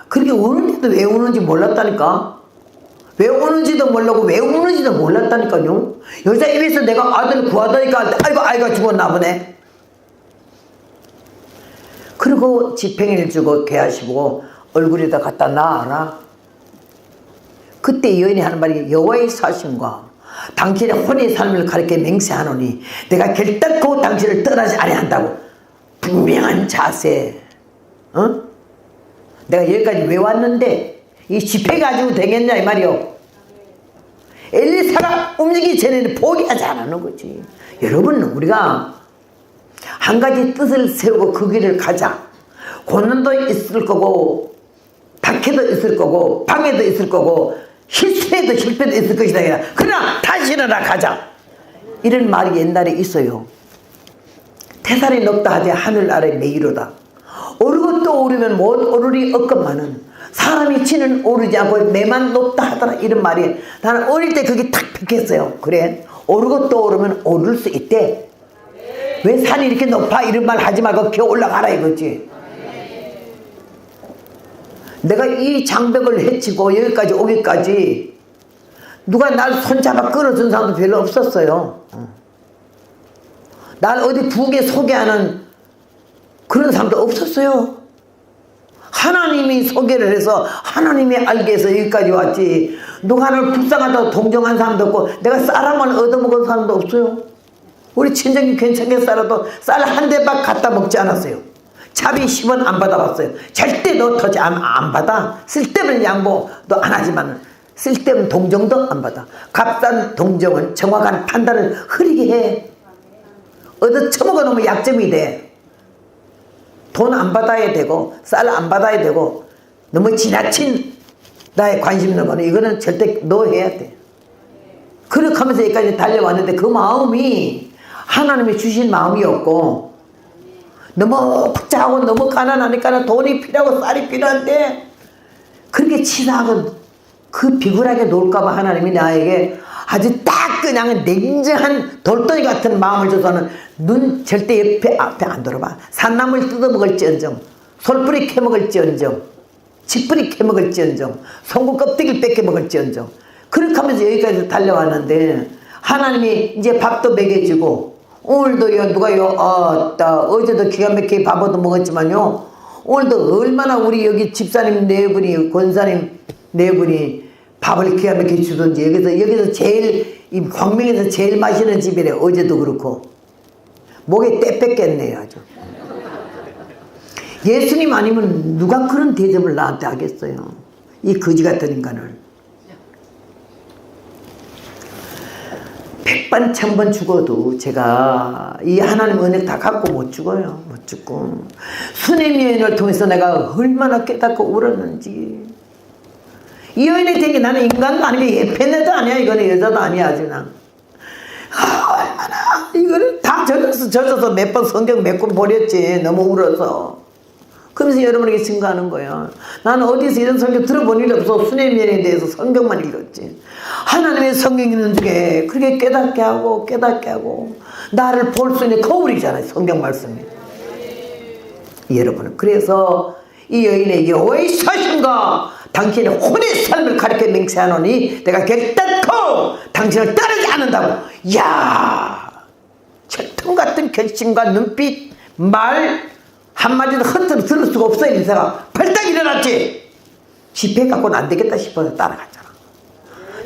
A: 그렇게 우는데도 왜 우는지 몰랐다니까. 왜 우는지도 모르고 왜 우는지도 몰랐다니까요. 여자 입에서 내가 아들 구하다니까 아이가 죽었나 보네. 그리고 지팽이를 주고 개하시고 얼굴에다 갖다 놔라. 그때 여인이 하는 말이 여호와의 사심과 당신의 혼의 삶을 가리켜 맹세하노니 내가 결단코 당신을 떠나지 아니한다고. 분명한 자세. 내가 여기까지 왜 왔는데 이 지팽이 가지고 되겠냐 이 말이요. 엘리사가 움직이기 전에는 포기하지 않는 거지. 여러분, 우리가 한 가지 뜻을 세우고 그 길을 가자. 고난도 있을 거고 박해도 있을 거고 방해도 있을 거고 실패도 있을 것이다. 그러나 다시 일어나 가자. 이런 말이 옛날에 있어요. 태산이 높다 하지 하늘 아래 메이로다. 오르고 또 오르면 못 오르리 없건만은 사람이 치는 오르지 않고 내만 높다 하더라. 이런 말이 나는 어릴 때 그게 탁 박혔어요. 그래, 오르고 또 오르면 오를 수 있대. 왜 산이 이렇게 높아? 이런 말 하지 말고 기어 올라가라 이거지. 내가 이 장벽을 헤치고 여기까지 오기까지 누가 날 손잡아 끌어준 사람도 별로 없었어요. 날 어디 부에 소개하는 그런 사람도 없었어요. 하나님이 소개를 해서 하나님이 알게 해서 여기까지 왔지. 누가 나를 불쌍하다고 동정한 사람도 없고 내가 쌀 한 번 얻어먹은 사람도 없어요. 우리 친정이 괜찮게 살아도 쌀 한 대박 갖다 먹지 않았어요. 차비 10원 안 받아봤어요. 절대 너 터지 안 받아. 쓸데없는 양보도 안 하지만 쓸데없는 동정도 안 받아. 값싼 동정은 정확한 판단을 흐리게 해. 얻어 처먹어 놓으면 약점이 돼. 돈 안 받아야 되고 쌀 안 받아야 되고 너무 지나친 나의 관심 있는 거는 이거는 절대 너 해야 돼. 그렇게 하면서 여기까지 달려왔는데 그 마음이 하나님이 주신 마음이었고, 너무 부자하고 너무 가난하니까 돈이 필요하고 쌀이 필요한데 그렇게 치사하고 그 비굴하게 놀까봐 하나님이 나에게 아주 딱 그냥 냉정한 돌덩이 같은 마음을 줘서는 눈 절대 앞에 안 돌아봐. 산나물 뜯어먹을지언정, 솔뿌리 캐먹을지언정, 칡뿌리 캐먹을지언정, 송구 껍데기를 뺏겨먹을지언정, 그렇게 하면서 여기까지 달려왔는데 하나님이 이제 밥도 먹여주고, 오늘도요 누가요 어제도 기가 막히게 밥도 먹었지만요, 오늘도 얼마나 우리 여기 집사님 네 분이, 권사님 네 분이 밥을 기가 막히게 주던지, 여기서 제일 이 광명에서 제일 맛있는 집이래. 어제도 그렇고 목에 때 뺏겠네요 아주. 예수님 아니면 누가 그런 대접을 나한테 하겠어요, 이 거지 같은 인간을. 백번 천번 죽어도 제가 이 하나님 은혜 다 갖고 못 죽어요. 못 죽고 수냄 여인을 통해서 내가 얼마나 깨닫고 울었는지. 이 여인이 된 게 나는 인간도 아니고 예편녀도 아니야. 이거는 여자도 아니야. 그냥 얼마나 이거를 다 젖어서 몇 번 성경 몇 권 버렸지. 너무 울어서. 그러면서 여러분에게 증거하는 거야. 나는 어디서 이런 성경 들어본 일이 없어. 수냄 여인에 대해서 성경만 읽었지. 하나님의 성경 읽는 중에 그렇게 깨닫게 하고 나를 볼 수 있는 거울이잖아요, 성경 말씀이. 여러분, 그래서 이 여인의 여호와의 사신과 당신의 혼의 삶을 가르쳐 맹세하노니 내가 결단코 당신을 따르지 않는다고. 이야, 철통 같은 결심과 눈빛, 말 한마디도 헛소리 들을 수가 없어요. 인사가 발딱 일어났지. 집회 갖고는 안 되겠다 싶어서 따라갔잖아.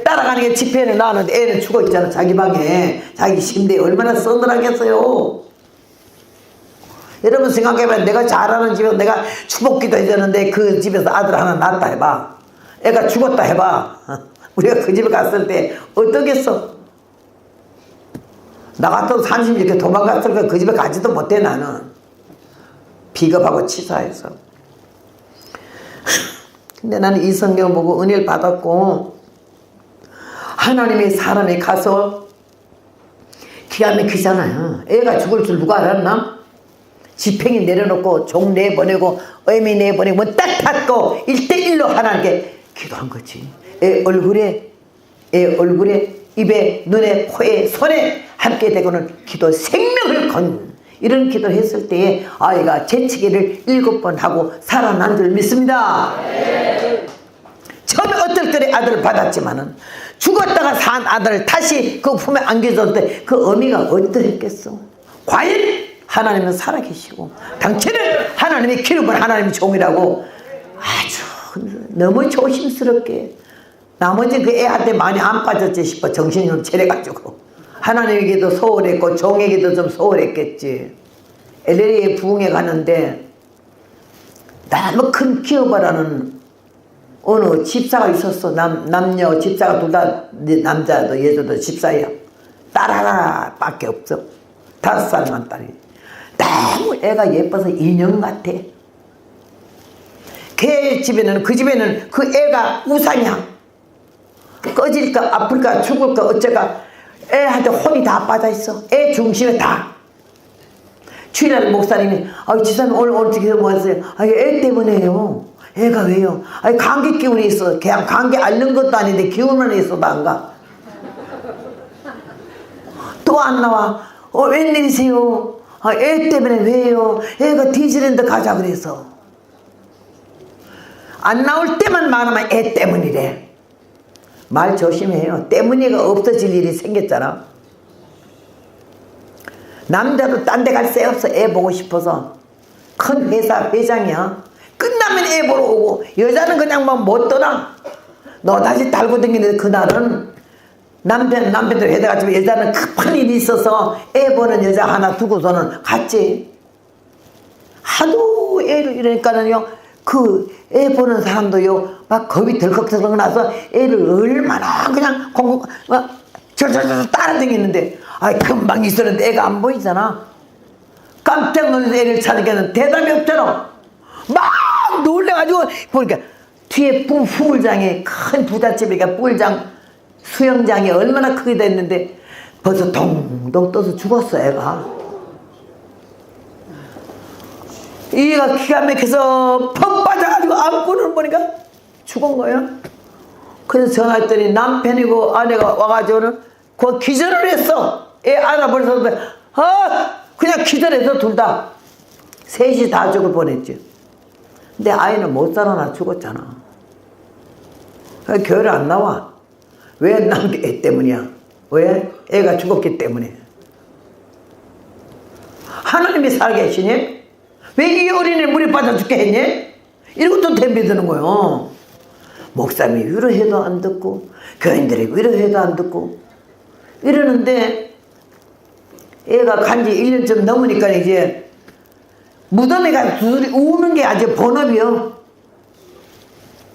A: 따라가는 게 집회는 나는 애는 죽어 있잖아. 자기 방에 자기 침대에 얼마나 서늘하겠어요. 여러분 생각해봐. 내가 잘하는 집에서 내가 축복기도 해줬는데 그 집에서 아들 하나 낳았다 해봐. 애가 죽었다 해봐. 우리가 그 집에 갔을 때 어떠겠어? 나 같아도 30년 도망갔을 거 그 집에 가지도 못해. 나는 비겁하고 치사해서. 근데 나는 이 성경을 보고 은혜를 받았고, 하나님의 사람이 가서 기가 막히잖아요. 애가 죽을 줄 누가 알았나? 지팽이 내려놓고 종 내보내고 어미 내보내고 뭐 딱 받고 1대1로 하나님께 기도한 거지. 애 얼굴에 입에 눈에 코에 손에 함께 대고는 기도 생명을 건 이런 기도를 했을 때에 아이가 재치기를 7번 하고 살아난 줄 믿습니다. 처음에 어떨 때에 아들을 받았지만은 죽었다가 산 아들을 다시 그 품에 안겨줬을 때 그 어미가 어떠했겠어? 과연 하나님은 살아계시고 당신은 하나님의 기름은 하나님의 종이라고 아주 너무 조심스럽게, 나머지 그 애한테 많이 안 빠졌지 싶어. 정신이 좀 차려가지고 하나님에게도 소홀했고 종에게도 좀 소홀했겠지. LA에 부흥회 가는데 너무 큰 기업가라는 어느 집사가 있었어. 남녀 집사가 둘 다 남자도 여자도 집사야. 딸 하나밖에 없어. 5살만 딸이. 너무 애가 예뻐서 인형 같아. 걔 집에는, 그 집에는 그 애가 우상이야. 꺼질까 아플까 죽을까 어쩌까 애한테 혼이 다 빠져있어. 애 중심에 다. 주일날 목사님이 지사님 오늘 어떻게 모았어요? 애 때문에요. 애가 왜요? 감기 기운이 있어. 그냥 감기 앓는 것도 아닌데 기운만 있어도 안 가. 또 안 나와. 웬일이세요? 애 때문에 왜요? 애가 디즈니랜드 가자 그래서. 안 나올 때만 말하면 애 때문이래. 말 조심해요. 때문이가 없어질 일이 생겼잖아. 남자도 딴 데 갈 새 없어. 애 보고 싶어서. 큰 회사 회장이야. 끝나면 애 보러 오고, 여자는 그냥 막 못 떠나. 너 다시 달고 다니는데 그날은 남편들 회사 갔지만 여자는 급한 일이 있어서 애 보는 여자 하나 두고서는 갔지. 하도 애를 이러니까는요, 그 애 보는 사람도요 막 겁이 덜컥덜컥 나서 애를 얼마나 그냥 막 저저저 따라다니는데 금방 있었는데 애가 안 보이잖아. 깜짝 놀라서 애를 찾으니까 대답이 없잖아. 막 놀래가지고 보니까 뒤에 부물장에 큰 부잣집이니까 부물장 수영장이 얼마나 크게 됐는데 벌써 동동 떠서 죽었어 애가. 이가 기가 막혀서 퍽 빠져가지고 안고를 보니까 죽은 거예요. 그래서 전화했더니 남편이고 아내가 와가지고는 그 기절을 했어. 애 알아버려서 그냥 기절해서 둘 다 셋이 다 죽을 뻔했지. 근데 아이는 못 살아나 죽었잖아. 교회를 안 나와. 왜? 남편 애 때문이야. 왜? 애가 죽었기 때문에. 하나님이 살아계시니? 왜 이 어린이 물에 빠져 죽게 했니? 이것도 덤비드는 거예요. 목사님이 위로해도 안 듣고 교인들이 위로해도 안 듣고 이러는데 애가 간지 1년쯤 넘으니까 이제 무덤에 가서 둘이 우는 게 아주 본업이요.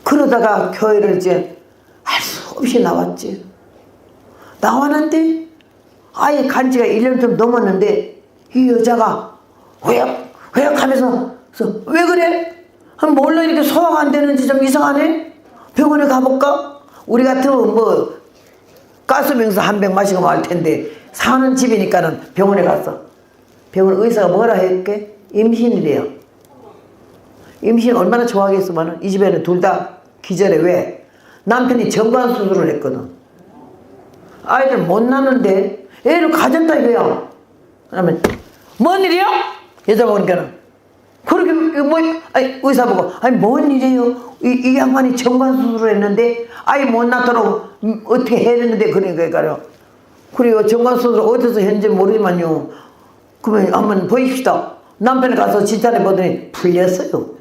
A: 그러다가 교회를 이제 할 수 없이 나왔지. 나왔는데 아예 간지가 1년 좀 넘었는데 이 여자가 회역 하면서 왜 그래? 몰라 이렇게 소화가 안 되는지 좀 이상하네? 병원에 가볼까? 우리 같으면 뭐 가스병수 한 병 마시고 말 텐데 사는 집이니까는 병원에 갔어. 병원 의사가 뭐라 했게? 임신이래요. 임신 얼마나 좋아하겠으면 이 집에는 둘 다 기절해. 왜? 남편이 정관 수술을 했거든. 아이를 못 낳는데 애를 가졌다 이거야. 그러면 뭔 일이야? 여자 보니까는 그렇게 뭐 아니 의사 보고 아니 뭔 일이에요? 이 양반이 정관 수술을 했는데 아이 못 낳도록 어떻게 해야 되는데 그러니까요. 그래요. 정관 수술 어디서 했는지 모르지만요. 그러면 한번 보입시다. 남편이 가서 진찰해 보더니 풀렸어요.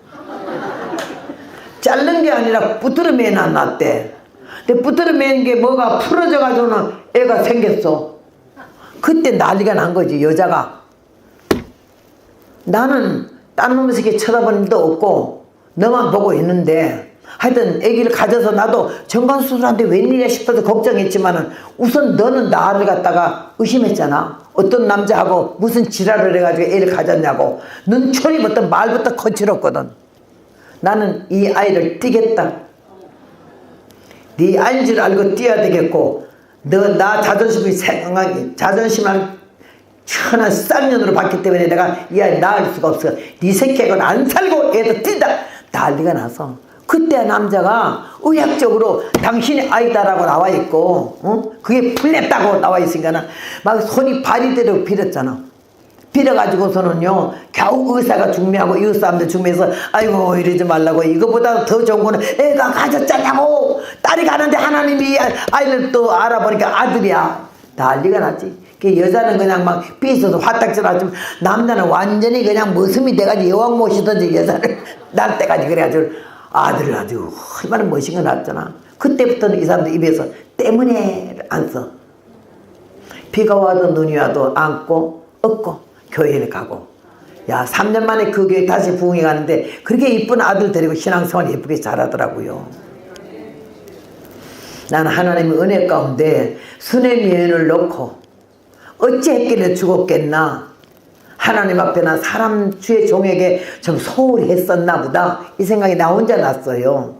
A: 자른 게 아니라 부트러 매나 났대. 근데 부트러 매는 게 뭐가 풀어져 가지고는 애가 생겼어. 그때 난리가 난 거지. 여자가 나는 딴 놈의 새끼 쳐다보는 일도 없고 너만 보고 있는데 하여튼 애기를 가져서 나도 정관수술한테 웬일이야 싶어서 걱정했지만은 우선 너는 나를 갖다가 의심했잖아. 어떤 남자하고 무슨 지랄을 해가지고 애를 가졌냐고. 눈초리부터 말부터 거칠었거든. 나는 이 아이를 띄겠다. 네 아이인 줄 알고 띄어야 되겠고 너 나 자존심이 생각하기 자존심을 천한 쌍년으로 봤기 때문에 내가 이 아이 낳을 수가 없어. 네 새끼하고는 안 살고 애도 뛴다. 난리가 나서 그때 남자가 의학적으로 당신이 아이다라고 나와 있고 그게 풀렸다고 나와 있으니까 막 손이 발이대로 빌었잖아. 빌어가지고서는요 겨우 의사가 중매하고 이웃 사람들 중매해서 아이고 이러지 말라고 이거보다 더 좋은 거는 애가 가졌잖냐고. 딸이 가는데 하나님이 아이를 또 알아보니까 아들이야. 난리가 났지. 그 여자는 그냥 막 삐져서 화딱질 하지만 남자는 완전히 그냥 머슴이 돼가지고 여왕 모시던지 여자를 날 때까지 그래가지고 아들을 아주 얼마나 멋있게 낳았잖아. 그때부터는 이 사람들 입에서 때문에를 안 써. 비가 와도 눈이 와도 안고 업고 교회를 가고. 야 3년 만에 그 교회 다시 부흥해 가는데 그렇게 이쁜 아들 데리고 신앙생활 예쁘게 잘하더라고요. 나는 하나님의 은혜 가운데 순회 미연을 놓고 어찌했길래 죽었겠나. 하나님 앞에나 사람 주의 종에게 좀 소홀히 했었나 보다 이 생각이 나 혼자 났어요.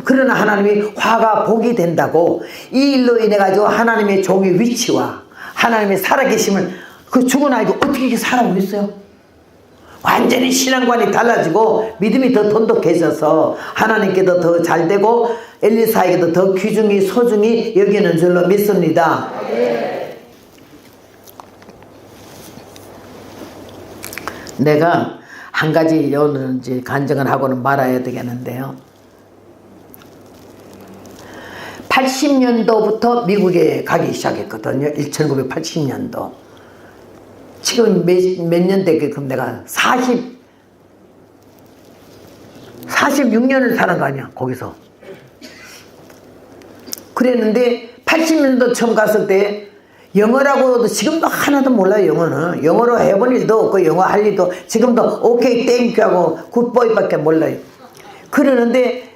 A: 그러나 하나님이 화가 복이 된다고 이 일로 인해 가지고 하나님의 종의 위치와 하나님의 살아계심을 그 죽은 아이가 어떻게 이렇게 살아오고 있어요? 완전히 신앙관이 달라지고 믿음이 더 돈독해져서 하나님께도 더 잘되고 엘리사에게도 더 귀중히 소중히 여기는 줄로 믿습니다. 내가 한 가지 오늘 이제 간증을 하고는 말아야 되겠는데요. 80년도부터 미국에 가기 시작했거든요. 1980년도. 지금 몇 년 되게 그럼 내가 46년을 사는 거 아니야 거기서. 그랬는데 80년도 처음 갔을 때 영어라고도 지금도 하나도 몰라요. 영어는 영어로 해본 일도 없고 영어 할 일도 지금도 오케이 땡큐 하고 굿보이밖에 몰라요. 그러는데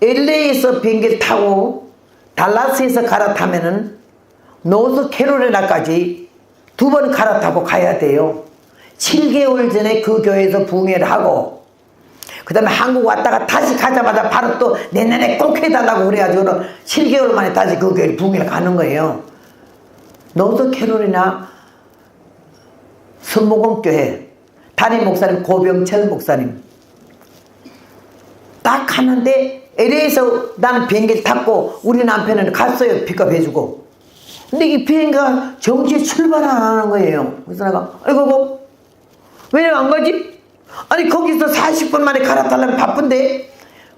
A: LA에서 비행기를 타고 달라스에서 갈아타면은 노스캐롤라이나까지 2번 갈아타고 가야 돼요. 7개월 전에 그 교회에서 부흥회를 하고 그 다음에 한국 왔다가 다시 가자마자 바로 또 내년에 꼭 해달라고 그래가지고 7개월 만에 다시 그 교회를 부흥회를 가는 거예요. 노스 캐롤이나 선모공교회 담임 목사님 고병철 목사님 딱 가는데 LA에서 나는 비행기를 탔고 우리 남편은 갔어요. 픽업해주고. 근데 이 비행기가 정시에 출발 안 하는 거예요. 그래서 내가 아이고 왜 안 가지? 아니 거기서 40분 만에 갈아타려면 바쁜데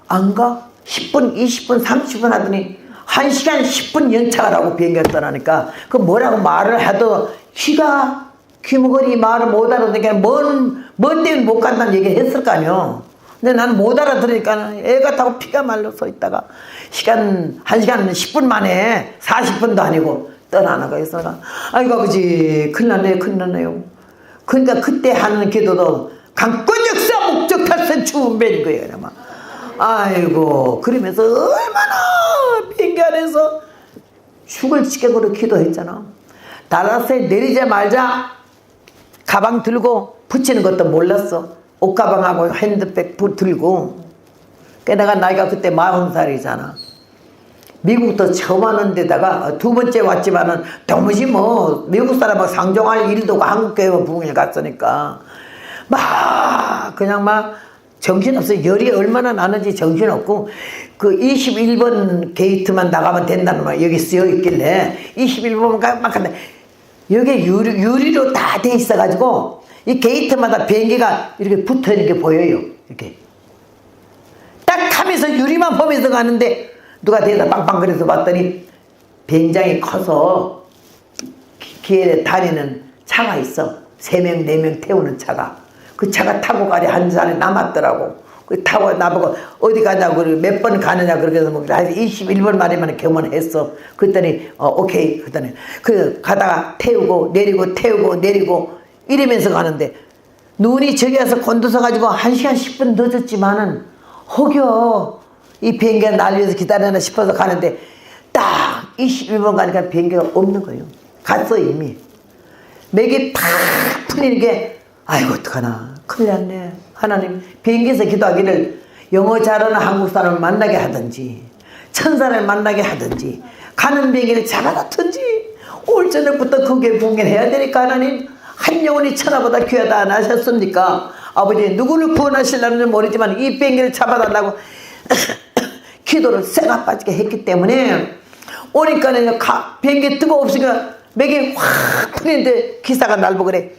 A: 안 가? 10분 20분 30분 하더니 1시간 10분 연착하라고 비행기를 떠나니까 그 뭐라고 말을 해도 귀가 귀머거리 말을 못 알아듣으니까 뭔 때문에 못 간다는 얘기를 했을 거 아니요. 근데 나는 못 알아들으니까 애가 타고 피가 말려 서 있다가 1시간 10분 만에 40분도 아니고 떠나는 거예요. 그래서 아이고 아버지 큰일 났네 큰일 났네요. 그러니까 그때 하는 기도도 강권 역사 목적 달성 주문배인 거예요. 그냥 아이고 그러면서 얼마나 비행기 안에서 죽을 지경으로 기도했잖아. 달라스에 내리자마자 가방 들고 붙이는 것도 몰랐어. 옷가방하고 핸드백 들고. 게다가 나이가 그때 40살이잖아. 미국도 처음 왔는 데다가 두 번째 왔지만은 도무지 뭐 미국 사람하고 상종할 일도 없고 한국교회 부흥회 갔으니까 막 그냥 막 정신없어. 열이 얼마나 나는지 정신없고 그 21번 게이트만 나가면 된다는 말 여기 쓰여 있길래 21번 막 한데 여기 유리로 다 돼 있어가지고 이 게이트마다 비행기가 이렇게 붙어 있는 게 보여요. 이렇게 딱 하면서 유리만 보면서 가는데 누가 대다 빵빵거려서 봤더니 비행장이 커서 길에 다니는 차가 있어. 3명 4명 태우는 차가. 그 차가 타고 가리 한 사람이 남았더라고. 그 타고 나보고 어디 가냐고 몇 번 가느냐 그렇게 해서 뭐 21번 말에만 경험했어. 그랬더니 오케이. 그랬더니 그 가다가 태우고 내리고 태우고 내리고 이러면서 가는데 눈이 저기 와서 곤두서 가지고 1시간 10분 늦었지만은 혹여 이 비행기가 날 위해서 기다리나 싶어서 가는데 딱 21번 가니까 비행기가 없는 거예요. 갔어 이미. 맥이 탁 풀리는 게 아이고 어떡하나 큰일 났네. 하나님 비행기에서 기도하기를 영어 잘하는 한국 사람을 만나게 하든지 천사를 만나게 하든지 가는 비행기를 잡아놨든지 올 저녁부터 그게 부흥해야 되니까 하나님 한 영혼이 천하보다 귀하다 안 하셨습니까? 아버지 누구를 구원하시려는지 모르지만 이 비행기를 잡아달라고 기도를 쇠가 빠지게 했기 때문에 오니까는 비행기 뜨거웠으니까 맥이 확 풀리는데 기사가 날 보고 그래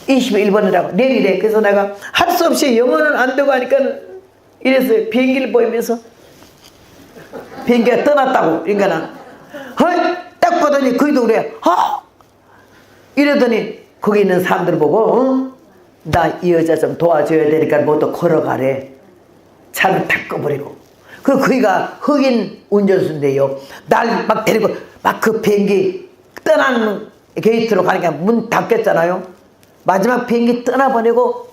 A: 21번이라고 내리래. 그래서 내가 할 수 없이 영어는 안 되고 하니까 이래서 비행기를 보이면서 비행기가 떠났다고. 그러니까 딱 보더니 그이도 그래 이러더니 거기 있는 사람들 보고 나 이 여자 좀 도와줘야 되니까 모두 걸어가래. 차를 탁 꺼버리고 그이가 흑인 운전수인데요. 날 막 데리고 막 그 비행기 떠나는 게이트로 가니까 문 닫혔잖아요. 마지막 비행기 떠나보내고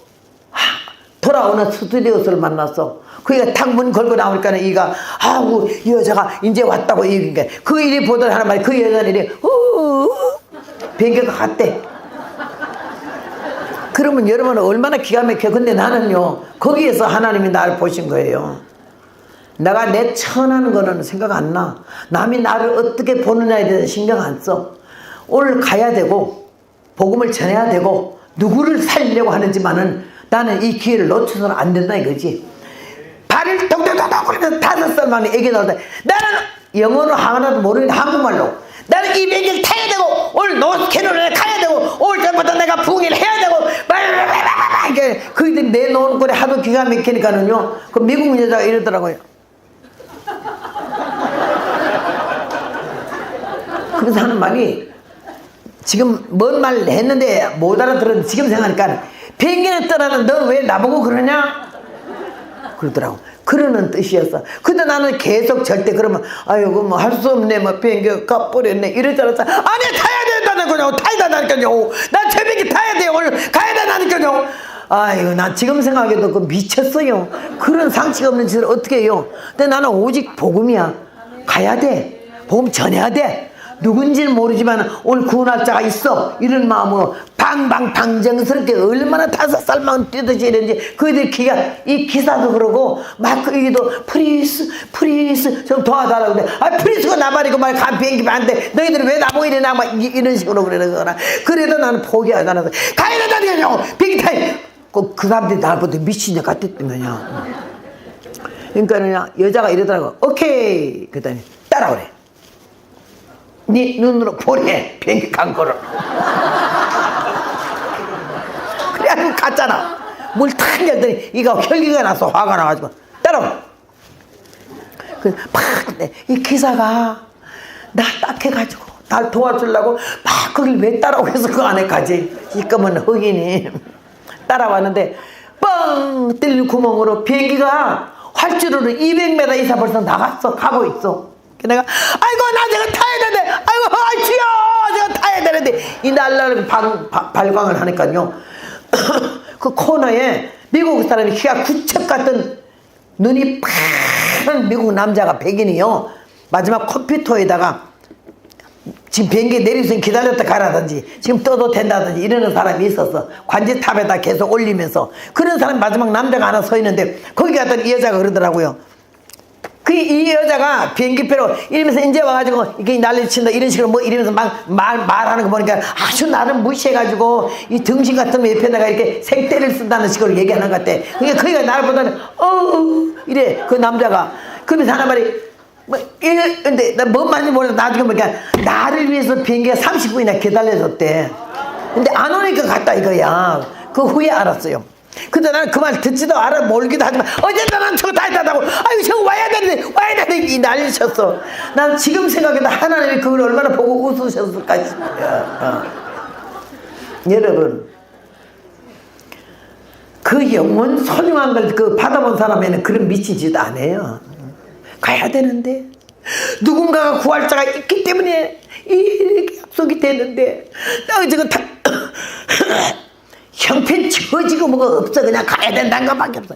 A: 돌아오는 스튜디오스를 만났어. 그이가 탁 문 걸고 나오니까 이가 이 여자가 이제 왔다고 얘기니까 그 일이 보더니 하는 말이 그 여자는 이래 비행기가 갔대. 그러면 여러분은 얼마나 기가 막혀. 근데 나는요 거기에서 하나님이 나를 보신 거예요. 내가 내 천하는 거는 생각 안 나. 남이 나를 어떻게 보느냐에 대해서 신경 안 써. 오늘 가야 되고 복음을 전해야 되고 누구를 살리려고 하는지만은 나는 이 기회를 놓쳐서는 안 된다 이거지. 발을 동동동동 그러면서 5살 만에 애기 나올 때 나는 영어로 하나도 모르는데 한국말로 나는 이 비행기를 타야 되고 오늘 노스캐롤라이나에 가야 되고 오늘 전부터 내가 부흥회를 해야 되고 이렇게 그들이 내놓은 꼴에 하도 기가 막히니까는요 그 미국 여자가 이러더라고요. 그래서 하는 말이 지금 뭔 말 했는데 못 알아들었는데 지금 생각하니까 비행기는 떠나는 너 왜 나보고 그러냐 그러더라고. 그러는 뜻이었어. 근데 나는 계속 절대 그러면 아이고 뭐 할 수 없네 뭐 비행기 가버렸네 이럴 줄 알았어. 아니 타야 된다는 거냐고. 타야 된다니까요. 나 저 비행기 타야 돼요. 오늘 가야 된다니까요. 아이고 나 지금 생각해도 그 미쳤어요. 그런 상치가 없는 짓을 어떻게 해요. 근데 나는 오직 복음이야. 가야 돼. 복음 전해야 돼. 누군지는 모르지만 오늘 구원할 자가 있어 이런 마음으로 방방방정스럽게 얼마나 5살만 뛰듯이 이런지 그들 이 기사도 그러고 막 여기도 프리스 좀 도와달라고 그래. 아 프리스가 나발이고 말 비행기 반대 너희들은 왜 나보고 이래나 막 이런 식으로 그러는 거라. 그래도 나는 포기하지 않아서 가야 된다니까요. 비행기 타요. 그 사람들이 나보다 미친년 같았던 거냐. 그러니까 여자가 이러더라고. 오케이 그랬더니 따라오래. 네 눈으로 보래 비행기 간 거를. 그래가지고 갔잖아. 물 탁 열더니 이거 혈기가 나서 화가 나가지고 따라와. 이 기사가 나 딱 해가지고 날 도와주려고 막 거길 왜 따라오겠어. 그 안에 가지 이까만 흑인이 따라왔는데 뻥 뚫린 구멍으로 비행기가 활주로로 200m 이상 벌써 나갔어. 가고 있어. 내가 아이고 나 저거 타야 되는데 아이고 아이치요 저거 타야 되는데 이 날라를 발광을 하니까요. 그 코너에 미국 사람이 키가 구척 같은 눈이 파란 미국 남자가 백인이요. 마지막 컴퓨터에다가 지금 비행기 내리서 기다렸다 가라든지 지금 떠도 된다든지 이러는 사람이 있었어. 관제탑에다 계속 올리면서 그런 사람 마지막 남자가 하나 서 있는데 거기 갔더니 이 여자가 그러더라고요. 이 여자가 비행기표로 이러면서 이제 와가지고 이게 난리 친다 이런 식으로 뭐 이러면서 막 말하는 거 보니까 아주 나를 무시해가지고 이 등신 같은 옆에다가 이렇게 생떼를 쓴다는 식으로 얘기하는 것 같아. 그러니까 거기가 나를 보더니 이래 그 남자가. 그러면서 하나 말이 근데 나 뭔 말인지 모르겠어. 나중에 보니까 나를 위해서 비행기가 30분이나 기다려줬대. 근데 안 오니까 갔다 이거야. 그 후에 알았어요. 근데 나는 그 말 듣지도 알아 모르기도 하지만 어쨌든 난 저거 다 했다고. 아이고 저거 와야 되는데 이 난리 쳤어. 난 지금 생각해도 하나님이 그걸 얼마나 보고 웃으셨을까 싶어요. 여러분 그 영원 소중한 걸 그 받아본 사람에는 그런 미치지도 않아요. 가야 되는데 누군가가 구할 자가 있기 때문에 이렇게 약속이 되는데 나 저거 다 형편처지고 뭐가 없어. 그냥 가야 된다는 것밖에 없어.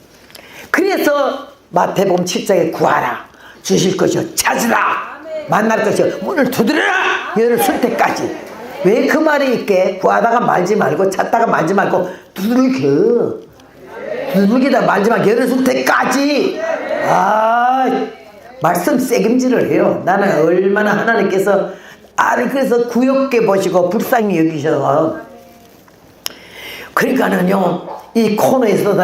A: 그래서 마태복음 7장에 구하라 주실 것이요 찾으라 만날 것이요 문을 두드려라 열을 쓸 때까지. 왜 그 말이 있게 구하다가 말지 말고 찾다가 말지 말고 두들기다 말지 말고 열을 쓸 때까지. 말씀 세김질을 해요. 나는 얼마나 하나님께서 그래서 구욕게 보시고 불쌍히 여기셔서. 그러니까는요 이 코너에서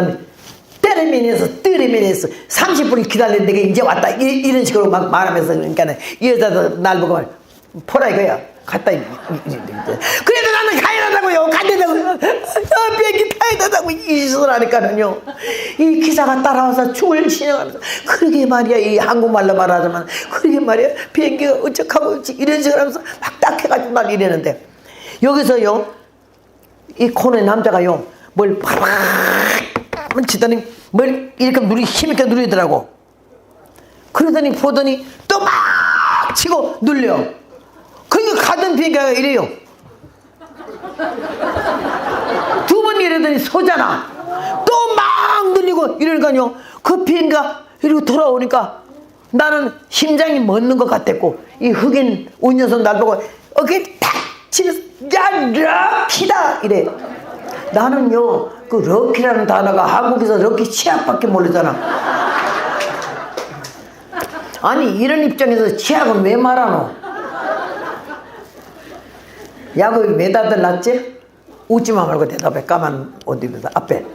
A: 때리면서 30분을 기다렸는데 이제 왔다 이런 식으로 막 말하면서. 그러니까는 이 여자도 날 보고 포라 이거야. 갔다 그래도 나는 가야 된다고요. 가야 된다고요. 비행기 타야 된다고 이 짓을 하니까는요 이 기사가 따라와서 죽을 신용하면서 그러게 말이야. 이 한국말로 말하자면 그러게 말이야. 비행기가 어쩌하고 이런 식으로 하면서 막 딱 해가지고 날 이랬는데 여기서요 이 코너의 남자가요 뭘 팍팍 치더니 뭘 이렇게 힘있게 누리더라고. 그러더니 보더니 또 막 치고 눌려. 그러니까 가던 비행기가 이래요. 두 번 이러더니 서잖아. 또 막 눌리고 이러니까요 그 비행기가 이러고 돌아오니까 나는 심장이 멎는 것 같았고 이 흑인 운전선 날 보고 어깨 탁 치면서 야 럭키다 이래. 나는요 그 럭키라는 단어가 한국에서 럭키 치약밖에 모르잖아. 아니 이런 입장에서 치약은 왜 말하노? 야곱이 몇 아들 낳지? 웃지마 말고 대답해. 까만 옷 입어서 앞에.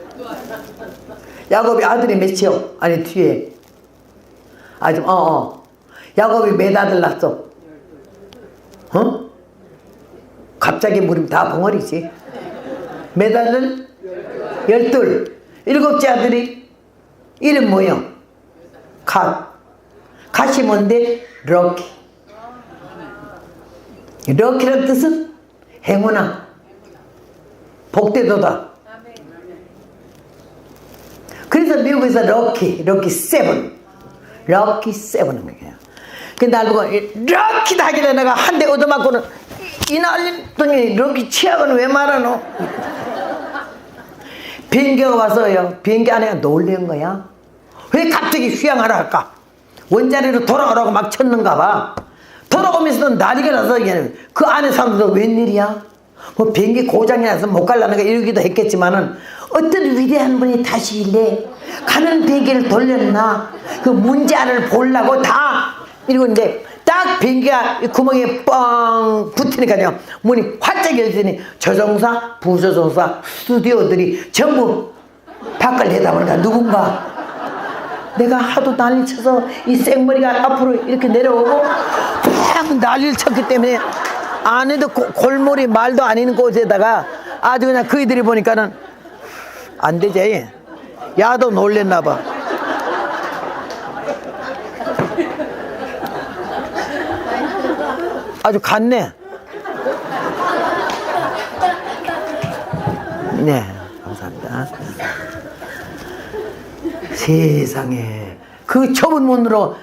A: 야곱이 아들이 몇이요? 아니 뒤에. 야곱이 몇 아들 낳았어? 갑자기 물으면 다 벙어리지. 몇 아들? 12. 7째 아들이 이름 뭐요? 갓이 뭔데? 럭키. 럭키란 뜻은 행운아 복되도다. 그래서 미국에서 럭키 세븐 럭키세븐인 거예요. 근데 알고 럭키다 하길래 내가 한 대 얻어맞고는 이 난리더니 럭키 치약은 왜 말하노? 비행기가 와서요 비행기 안에 놀란 거야. 왜 갑자기 휴양하라 할까? 원자리로 돌아오라고 막 쳤는가 봐. 돌아오면서도 난리가 나서 그냥 그 안에 사람들도 웬일이야? 뭐 비행기 고장이 나서 못 갈라는 거 이러기도 했겠지만은 어떤 위대한 분이 다시 일래 가는 비행기를 돌렸나 그 문제안을 보려고 다 이러고 있는데 딱 비행기가 구멍에 뻥 붙으니까요 문이 활짝 열더니 조종사 부조종사 스튜디오들이 전부 밖을 내다보니까 누군가 내가 하도 난리 쳐서 이 생머리가 앞으로 이렇게 내려오고 막 난리를 쳤기 때문에 안에도 골머리 말도 안 있는 곳에다가 아주 그냥 그이들이 보니까는 안 되지. 야도 놀랬나 봐. 아주 갔네. 네, 감사합니다. 세상에 그 좁은 문으로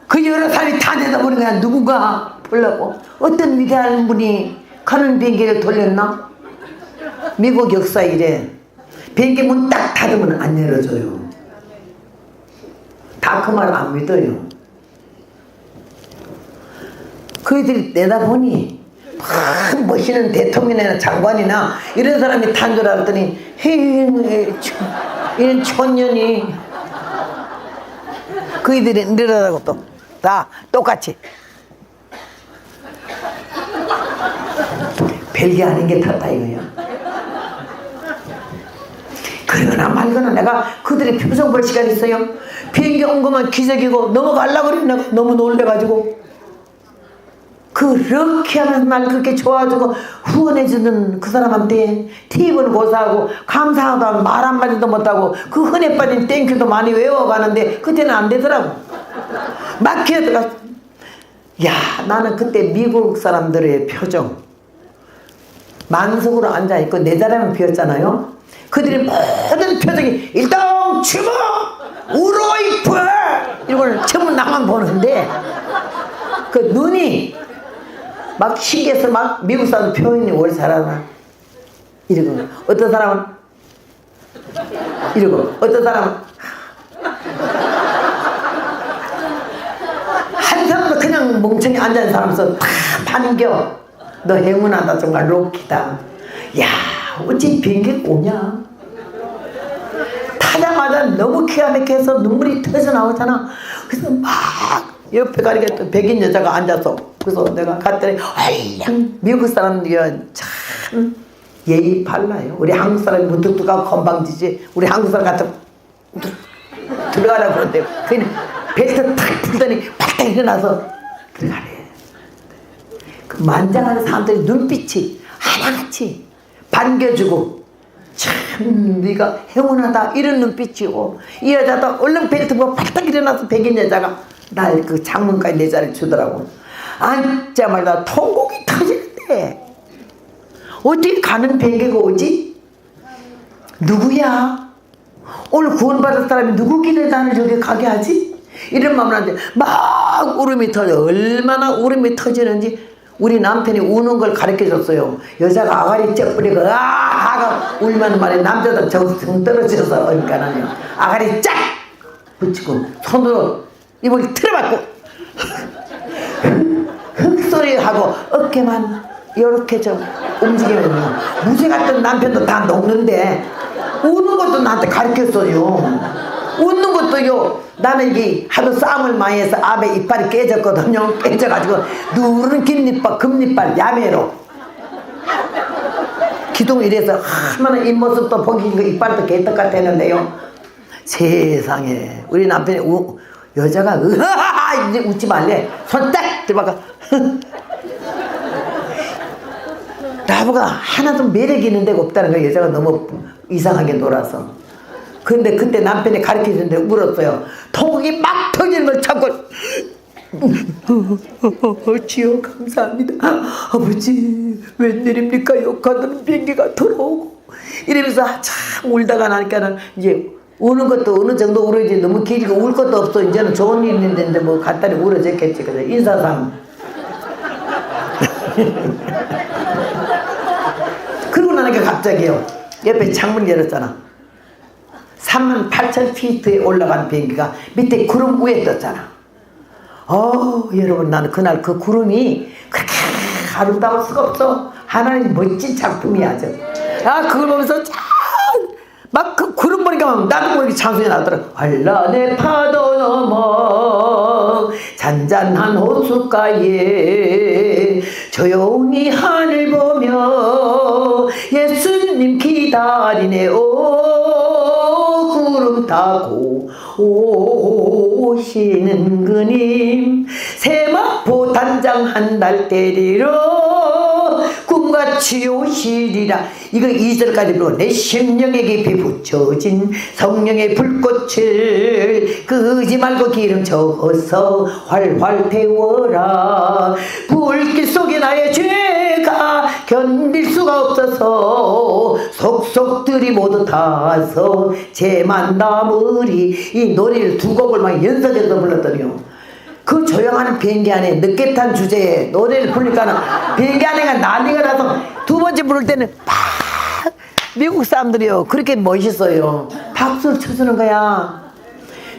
A: 그 여러 사람이 다 내다보는 거야. 누군가 보려고 어떤 위대한 분이 가는 비행기를 돌렸나? 미국 역사 이래 비행기 문 딱 닫으면 안 열어줘요. 다 그 말 안 믿어요. 그들이 내다보니 막 멋있는 대통령이나 장관이나 이런 사람이 탄 줄 알았더니 이런 촌년이 그들이 내려다고 또 다 똑같이 별게 아닌 게 탔다 이거야. 그러거나 말거나 내가 그들의 표정 볼 시간이 있어요. 비행기 온 것만 기적이고 넘어가려고 그래. 내가 너무 놀래가지고 그렇게 하면서 날 그렇게 좋아주고 후원해주는 그 사람한테 팁은 고사하고 감사하다고 말 한마디도 못하고 그 흔해 빠진 땡큐도 많이 외워가는데 그때는 안 되더라고. 막혀 들어갔어. 야, 나는 그때 미국 사람들의 표정 만석으로 앉아있고 내 자리만 비었잖아요. 그들의 모든 표정이 일동 주먹 우로이프 이걸 전부 나만 보는데 그 눈이 막 신기해서 막 미국 사람 표현이 오래 잘하나 이러고 어떤 사람은 이러고 어떤 사람은 한 사람도 그냥 멍청이 앉아있는 사람에서 다 반겨. 너 행운하다 정말 럭키다. 야 어찌 비행기가 오냐. 타자마자 너무 기가 막혀서 눈물이 터져 나오잖아. 그래서 막 옆에 가니까 또 백인 여자가 앉아서 그래서 내가 갔더니 얼른 미국 사람들이 참 예의 발라요. 우리 한국 사람이 무뚝뚝하고 건방지지 우리 한국 사람 같은 들어가라고 그러는데 그냥 벨트 탁 풀더니 팔딱 일어나서 들어가래. 그 만장하는 사람들이 눈빛이 하나같이 반겨주고 참 네가 행운하다 이런 눈빛이고 이 여자도 얼른 벨트 보고 팔딱 일어나서 백인 여자가 날 그 창문까지 내 자리에 주더라고. 앉자마자 통곡이 터지는데 어떻게 가는 비행기가 오지? 누구야? 오늘 구원받을 사람이 누구길래 나를 저기 가게 하지? 이런 마음을 하는데 막 울음이 터져. 얼마나 울음이 터지는지 우리 남편이 우는 걸 가르쳐줬어요. 여자가 아가리 쩍부리고 아가 울면 말이야 남자도 정성 떨어져서 그러니까는요 아가리 쫙 붙이고 손으로 입을 틀어박고 흑소리하고 어깨만 이렇게 좀 움직이면요 무쇠 같은 남편도 다 녹는데 우는 것도 나한테 가르쳤어요. 웃는 것도요 나는 이게 하도 싸움을 많이 해서 앞에 이빨이 깨졌거든요. 깨져가지고 누른 깁니빨 금니빨 야매로 기둥 이래서 얼마나 입모습도 보기 이빨도 개떡 같았는데요. 세상에 우리 남편이 여자가 으하하 이제 웃지 말래. 손 딱 들어가 나보고 하나도 매력 있는 데가 없다는 거야. 여자가 너무 이상하게 놀아서. 근데 그때 남편이 가르쳐주는데 울었어요. 통곡이 막 터지는 걸 참고 지요 감사합니다. 아버지 웬일입니까? 욕하던 비행기가 들어오고 이러면서 참 울다가 나니까는 이제 우는 것도 어느 정도 울어야지 너무 길고 울 것도 없어. 이제는 좋은 일 있는데 뭐 간단히 울어졌겠지. 그래서 인사상 그러고 나니까 갑자기요 옆에 창문 열었잖아. 38,000피트에 올라간 비행기가 밑에 구름 위에 떴잖아. 여러분, 나는 그날 그 구름이 그렇게 아름다울 수가 없어. 하나님 멋진 작품이야. 그걸 보면서 막 그 구름 보니까 막 나도 모르게 찬송이 나더라. 환란의 파도 넘어 잔잔한 호숫가에 조용히 하늘 보며 예수님 기다리네. 구름 타고 오시는 그님 세마포 단장 한 달 때리러 꿈같이 오시리라. 이거 2절까지 부르고 내 심령에 깊이 붙여진 성령의 불꽃을 끄지 말고 기름 저어서 활활 태워라. 불길 속에 나의 죄가 견딜 수가 없어서 속속들이 모두 타서 죄만 남으리. 이 노래를 두 곡을 막 연속해서 불렀더니요, 그 조용한 비행기 안에 늦게 탄 주제에 노래를 부르니까는 비행기 안에가 난리가 나서 두 번째 부를 때는 막 미국 사람들이요 그렇게 멋있어요. 박수를 쳐주는 거야.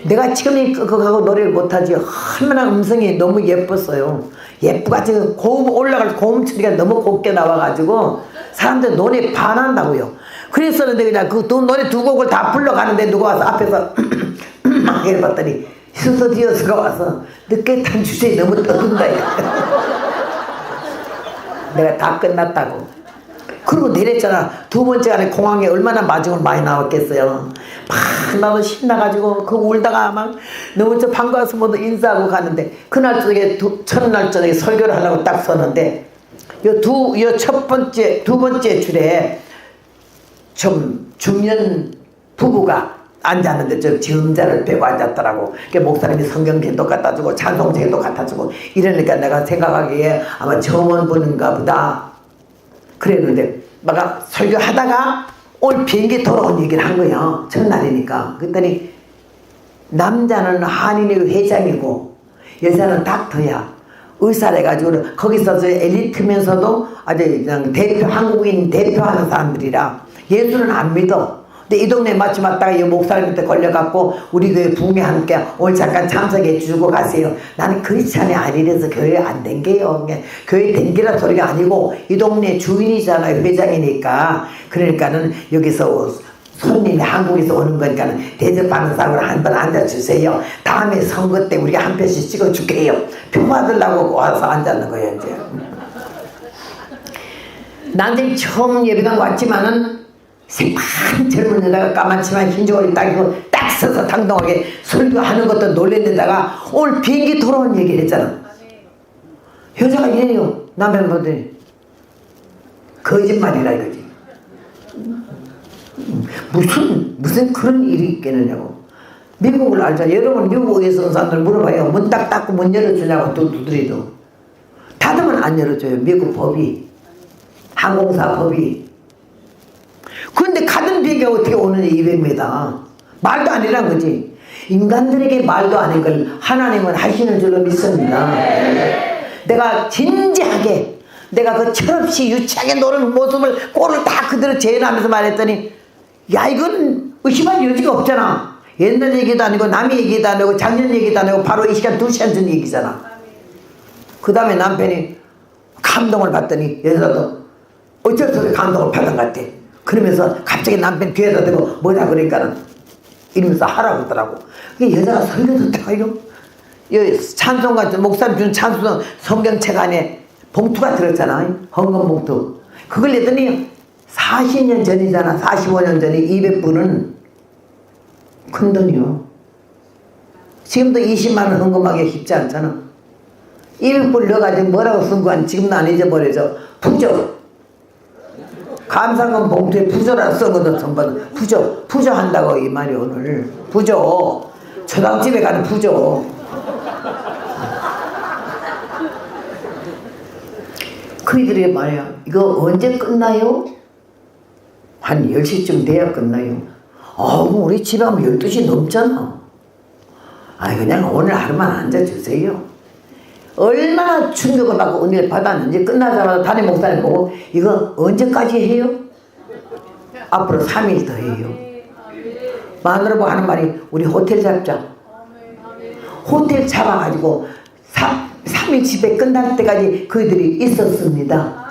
A: 내가 지금 그거하고 노래를 못하지. 얼마나 음성이 너무 예뻤어요. 예쁘가지고 고음 올라갈 고음 처리가 너무 곱게 나와가지고 사람들 노래 반한다고요. 그랬었는데 그냥 그 노래 두 곡을 다 불러가는데 누가 와서 앞에서 막 해봤더니 스튜디오스가 와서 늦게 탄 주제에 너무 떠든다. 내가 다 끝났다고. 그리고 내렸잖아. 두 번째 안에 공항에 얼마나 마중을 많이 나왔겠어요. 막 나도 신나가지고 그 울다가 막 너무 반가워서 모두 인사하고 가는데 그날 저녁에 첫날 저녁에 설교를 하려고 딱 서는데 두 번째 줄에 좀 중년 부부가 앉았는데 저 지음자를 빼고 앉았더라고. 목사님이 성경책도 갖다 주고 찬송책도 갖다 주고 이러니까 내가 생각하기에 아마 정원분인가 보다 그랬는데 막 설교하다가 오늘 비행기 돌아온 얘기를 한 거야. 첫날이니까. 그랬더니 남자는 한인의 회장이고 여자는 닥터야. 의사를 해가지고 거기서 엘리트면서도 아주 그냥 한국인 대표하는 사람들이라 예수는 안 믿어. 근데 이 동네 마침 왔다가 이 목사님한테 걸려갖고 우리 교회 부흥회 함께 오늘 잠깐 참석해 주고 가세요. 나는 크리스찬이 아니라서 교회 안 댕겨요. 교회 댕기라 소리가 아니고 이 동네 주인이잖아요. 회장이니까. 그러니까는 여기서 손님이 한국에서 오는 거니까는 대접하는 사람으로 한 번 앉아주세요. 다음에 선거 때 우리가 한 편씩 찍어줄게요. 표 받으려고 와서 앉았는 거예요. 이제. 난 처음 예배당 왔지만은 새파란 젊은 여자가 까만 치마 흰 저고리 딱 입고 딱 서서 당당하게 설교하는 것도 놀랬는데다가 오늘 비행기 돌아온 얘기를 했잖아. 여자가 이래요. 남편 보더니 거짓말이라 이거지. 무슨 그런 일이 있겠느냐고. 미국을 알잖아. 여러분 미국에서 온 사람들 물어봐요. 문 딱 닫고 문 열어주냐고 두드려도 닫으면 안 열어줘요. 미국 법이, 항공사 법이. 그런데 가던 비행기가 어떻게 오느냐. 200m 말도 아니란 거지. 인간들에게 말도 아닌 걸 하나님은 하시는 줄로 믿습니다. 내가 진지하게 내가 그 철없이 유치하게 노는 모습을 꼴을 다 그대로 재현하면서 말했더니 야 이건 의심할 여지가 없잖아. 옛날 얘기도 아니고 남의 얘기도 아니고 작년 얘기도 아니고 바로 이 시간 2시간 전 얘기잖아. 그 다음에 남편이 감동을 받더니 여자도 어쩔 수 없이 감동을 받은 것 같아. 그러면서 갑자기 남편 뒤에다 대고 뭐냐 그러니까는 이러면서 하라고 하더라고. 여자가 설교 듣다가요. 찬송 같은 목사님 준 찬송 성경책 안에 봉투가 들었잖아. 헌금 봉투. 그걸 냈더니 40년 전이잖아. 45년 전에 200불은 큰 돈이요. 지금도 20만 원 헌금하기 쉽지 않잖아. 200불 넣어가지고 뭐라고 쓴 거 아니 지금도 안 잊어버려져. 부조. 감사금 봉투에 부조라 써거든. 전부 부조 한다고 이 말이 오늘. 부조. 초당집에 가는 부조. 그이들이 말이야. 이거 언제 끝나요? 한 10시쯤 돼야 끝나요. 우리 집에 하면 12시 넘잖아. 그냥 오늘 하루만 앉아주세요. 얼마나 충격을 받고 은혜를 받았는지 끝나자마자 담임 목사님 보고 이거 언제까지 해요? 앞으로 3일 더 해요. 마누라 보고 하는 말이 우리 호텔 잡자. 호텔 잡아가지고 3일 집회 끝날 때까지 그들이 있었습니다.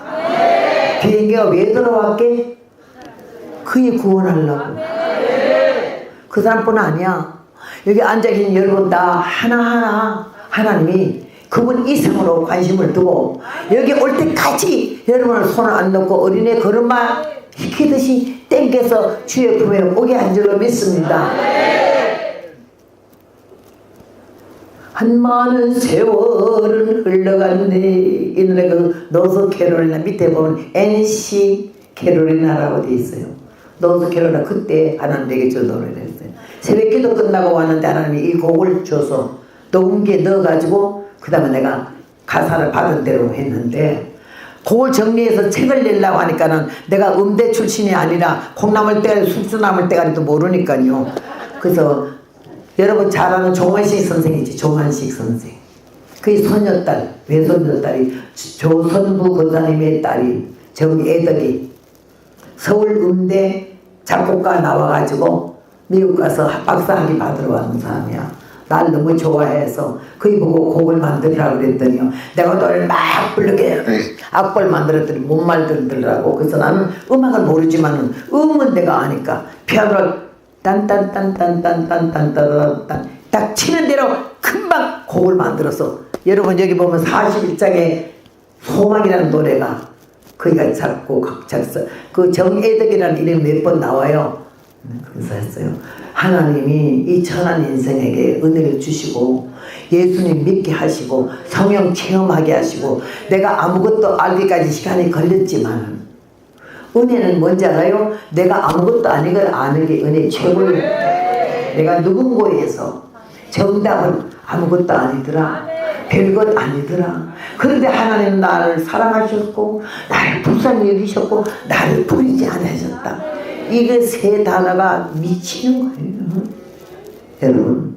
A: 비행기가 왜 들어왔게? 그의 구원하려고. 그 사람뿐 아니야. 여기 앉아계신 여러분 다 하나하나 하나님이 그분 이상으로 관심을 두고 여기 올 때까지 여러분을 손을 안 놓고 어린애 걸음마 시키듯이 땡겨서 주의 품에 오게 한 줄로 믿습니다. 한 많은 세월은 흘러갔네. 이 노래 그 노스 캐롤리나 밑에 보면 NC 캐롤리나라고 돼 있어요. 노스 캐롤리나 그때 하나님에게 저 노래를 했어요. 새벽기도 끝나고 왔는데 하나님이 이 곡을 줘서 녹음기에 넣어가지고 그 다음에 내가 가사를 받은 대로 했는데 곡을 정리해서 책을 내려고 하니까는 내가 음대 출신이 아니라 콩나물 때가 숙주나물 때가리도 모르니까요. 그래서 여러분 잘 아는 종환식 선생이지. 종환식 선생. 그의 손녀딸, 외손녀딸이 조선부 권사님의 딸이 정애덕이 서울 음대 작곡가 나와가지고 미국 가서 박사학위 받으러 왔는 사람이야. 날 너무 좋아해서 그이 보고 곡을 만들으라고 그랬더니요. 내가 노래를 막 부르게 악보를 만들었더니 못 만들더라고. 그래서 나는 음악을 모르지만은 음은 내가 아니까 피아노를 딴딴딴딴딴딴딴딴딴 딱 치는 대로 금방 곡을 만들어서 여러분 여기 보면 41장에 소망이라는 노래가 그이가 작곡 작사 그 정애덕이라는 이름이 몇 번 나와요. 그래서 했어요. 하나님이 이 천한 인생에게 은혜를 주시고 예수님 믿게 하시고 성령 체험하게 하시고 내가 아무것도 알기까지 시간이 걸렸지만 은혜는 뭔지 알아요? 내가 아무것도 아닌 걸 아는 게 은혜 최고예요. 내가 누군가에서 정답은 아무것도 아니더라. 별것 아니더라. 그런데 하나님은 나를 사랑하셨고 나를 불쌍히 여기셨고 나를 버리지 않으셨다. 이게 세 단어가 미치는 거예요. 여러분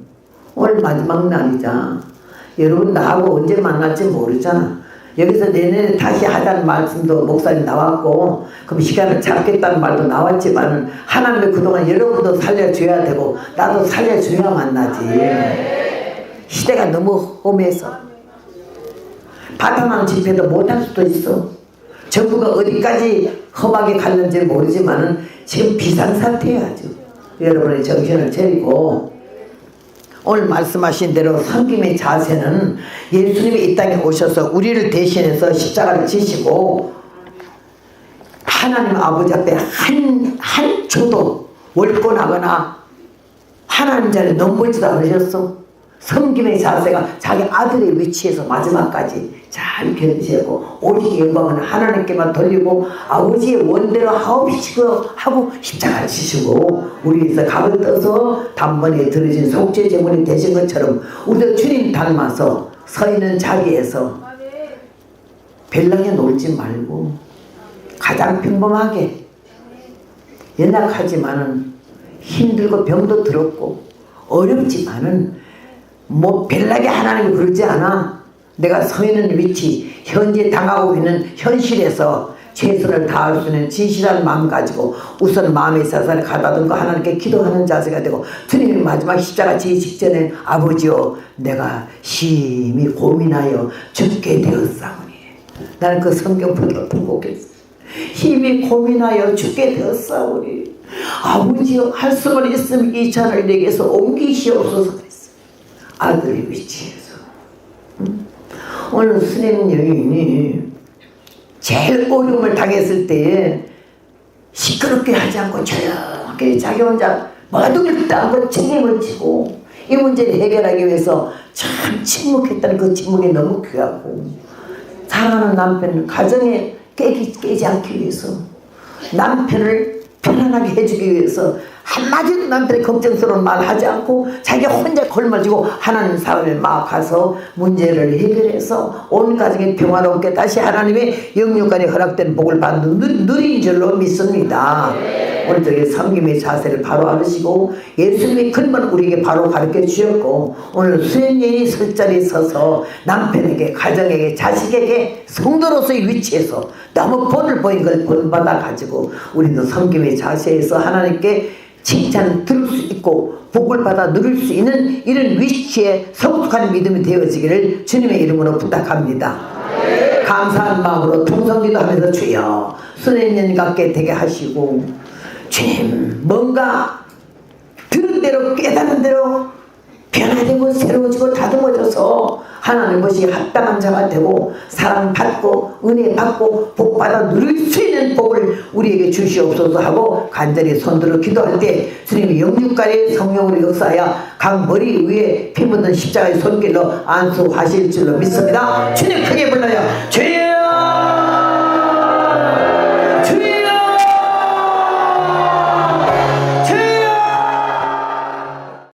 A: 오늘 마지막 날이자. 여러분 나하고 언제 만날지 모르잖아. 여기서 내년에 다시 하자는 말씀도 목사님 나왔고 그럼 시간을 잡겠다는 말도 나왔지만 하나님이 그동안 여러분도 살려줘야 되고 나도 살려줘야 만나지. 시대가 너무 험해서 바탕한 집회도 못할 수도 있어. 정부가 어디까지 험하게 갔는지 모르지만은 지금 비상사태야죠. 여러분의 정신을 차리고 오늘 말씀하신 대로 섬김의 자세는 예수님이 이 땅에 오셔서 우리를 대신해서 십자가를 지시고 하나님 아버지 앞에 한 초도 월권하거나 하나님 자리에 넘보지도 않으셨어. 섬김의 자세가 자기 아들의 위치에서 마지막까지 잘 견디고 오직 영광은 하나님께만 돌리고 아버지의 원대로 하옵시고 하고 십자가를 지시고 우리에서 각을 떠서 단번에 들어진 속죄 제물이 되신 것처럼 우리도 주님 닮아서 서 있는 자리에서 벨랑에 놀지 말고 가장 평범하게 연약하지만은 힘들고 병도 들었고 어렵지만은 뭐 별나게 하나님이 그러지 않아. 내가 서 있는 위치 현재 당하고 있는 현실에서 최선을 다할 수 있는 진실한 마음 가지고 우선 마음의 사사를 가다듬고 하나님께 기도하는 자세가 되고 주님이 마지막 십자가 지기 직전에 아버지여 내가 심히 고민하여 죽게 되었사오니 나는 그 성경 불곡했어. 심히 고민하여 죽게 되었사오니 아버지여 할 수만 있으면 이 잔을 내게서 옮기시옵소서 그랬어. 아들의 위치에서. 오늘 스님 여인이 제일 어려움을 당했을 때에 시끄럽게 하지 않고 조용하게 자기 혼자 모든 걸 책임을 지고 이 문제를 해결하기 위해서 참 침묵했다는 그 침묵이 너무 귀하고 사랑하는 남편을 가정에 깨지 않기 위해서 남편을 편안하게 해주기 위해서 한마디도 남편의 걱정스러운 말 하지 않고 자기가 혼자 걸머지고 하나님 사람에 막 가서 문제를 해결해서 온 가정이 평화롭게 다시 하나님의 영육간에 허락된 복을 받는 누린 줄로 믿습니다. 오늘 저기 섬김의 자세를 바로 알으시고 예수님의 근본 우리에게 바로 가르쳐 주셨고 오늘 수행인이 설 자리에 서서 남편에게 가정에게 자식에게 성도로서의 위치에서 너무 본을 보인 걸 본받아 가지고 우리도 섬김의 자세에서 하나님께 칭찬 들을 수 있고 복을 받아 누릴 수 있는 이런 위치에 성숙한 믿음이 되어지기를 주님의 이름으로 부탁합니다. 감사한 마음으로 통성기도 하면서 주여 수내년 같게 되게 하시고 주님 뭔가 들은 대로 깨닫는 대로 변화되고 새로워지고 다듬어져서 하나님 것이 합당한 자가 되고 사랑받고 은혜 받고 복 받아 누릴 수 있는 복을 우리에게 주시옵소서 하고 간절히 손들어 기도할 때 주님이 영육간의 성령으로 역사하여 각 머리 위에 피 묻은 십자가의 손길로 안수하실 줄로 믿습니다. 주님 크게 불러요. 주님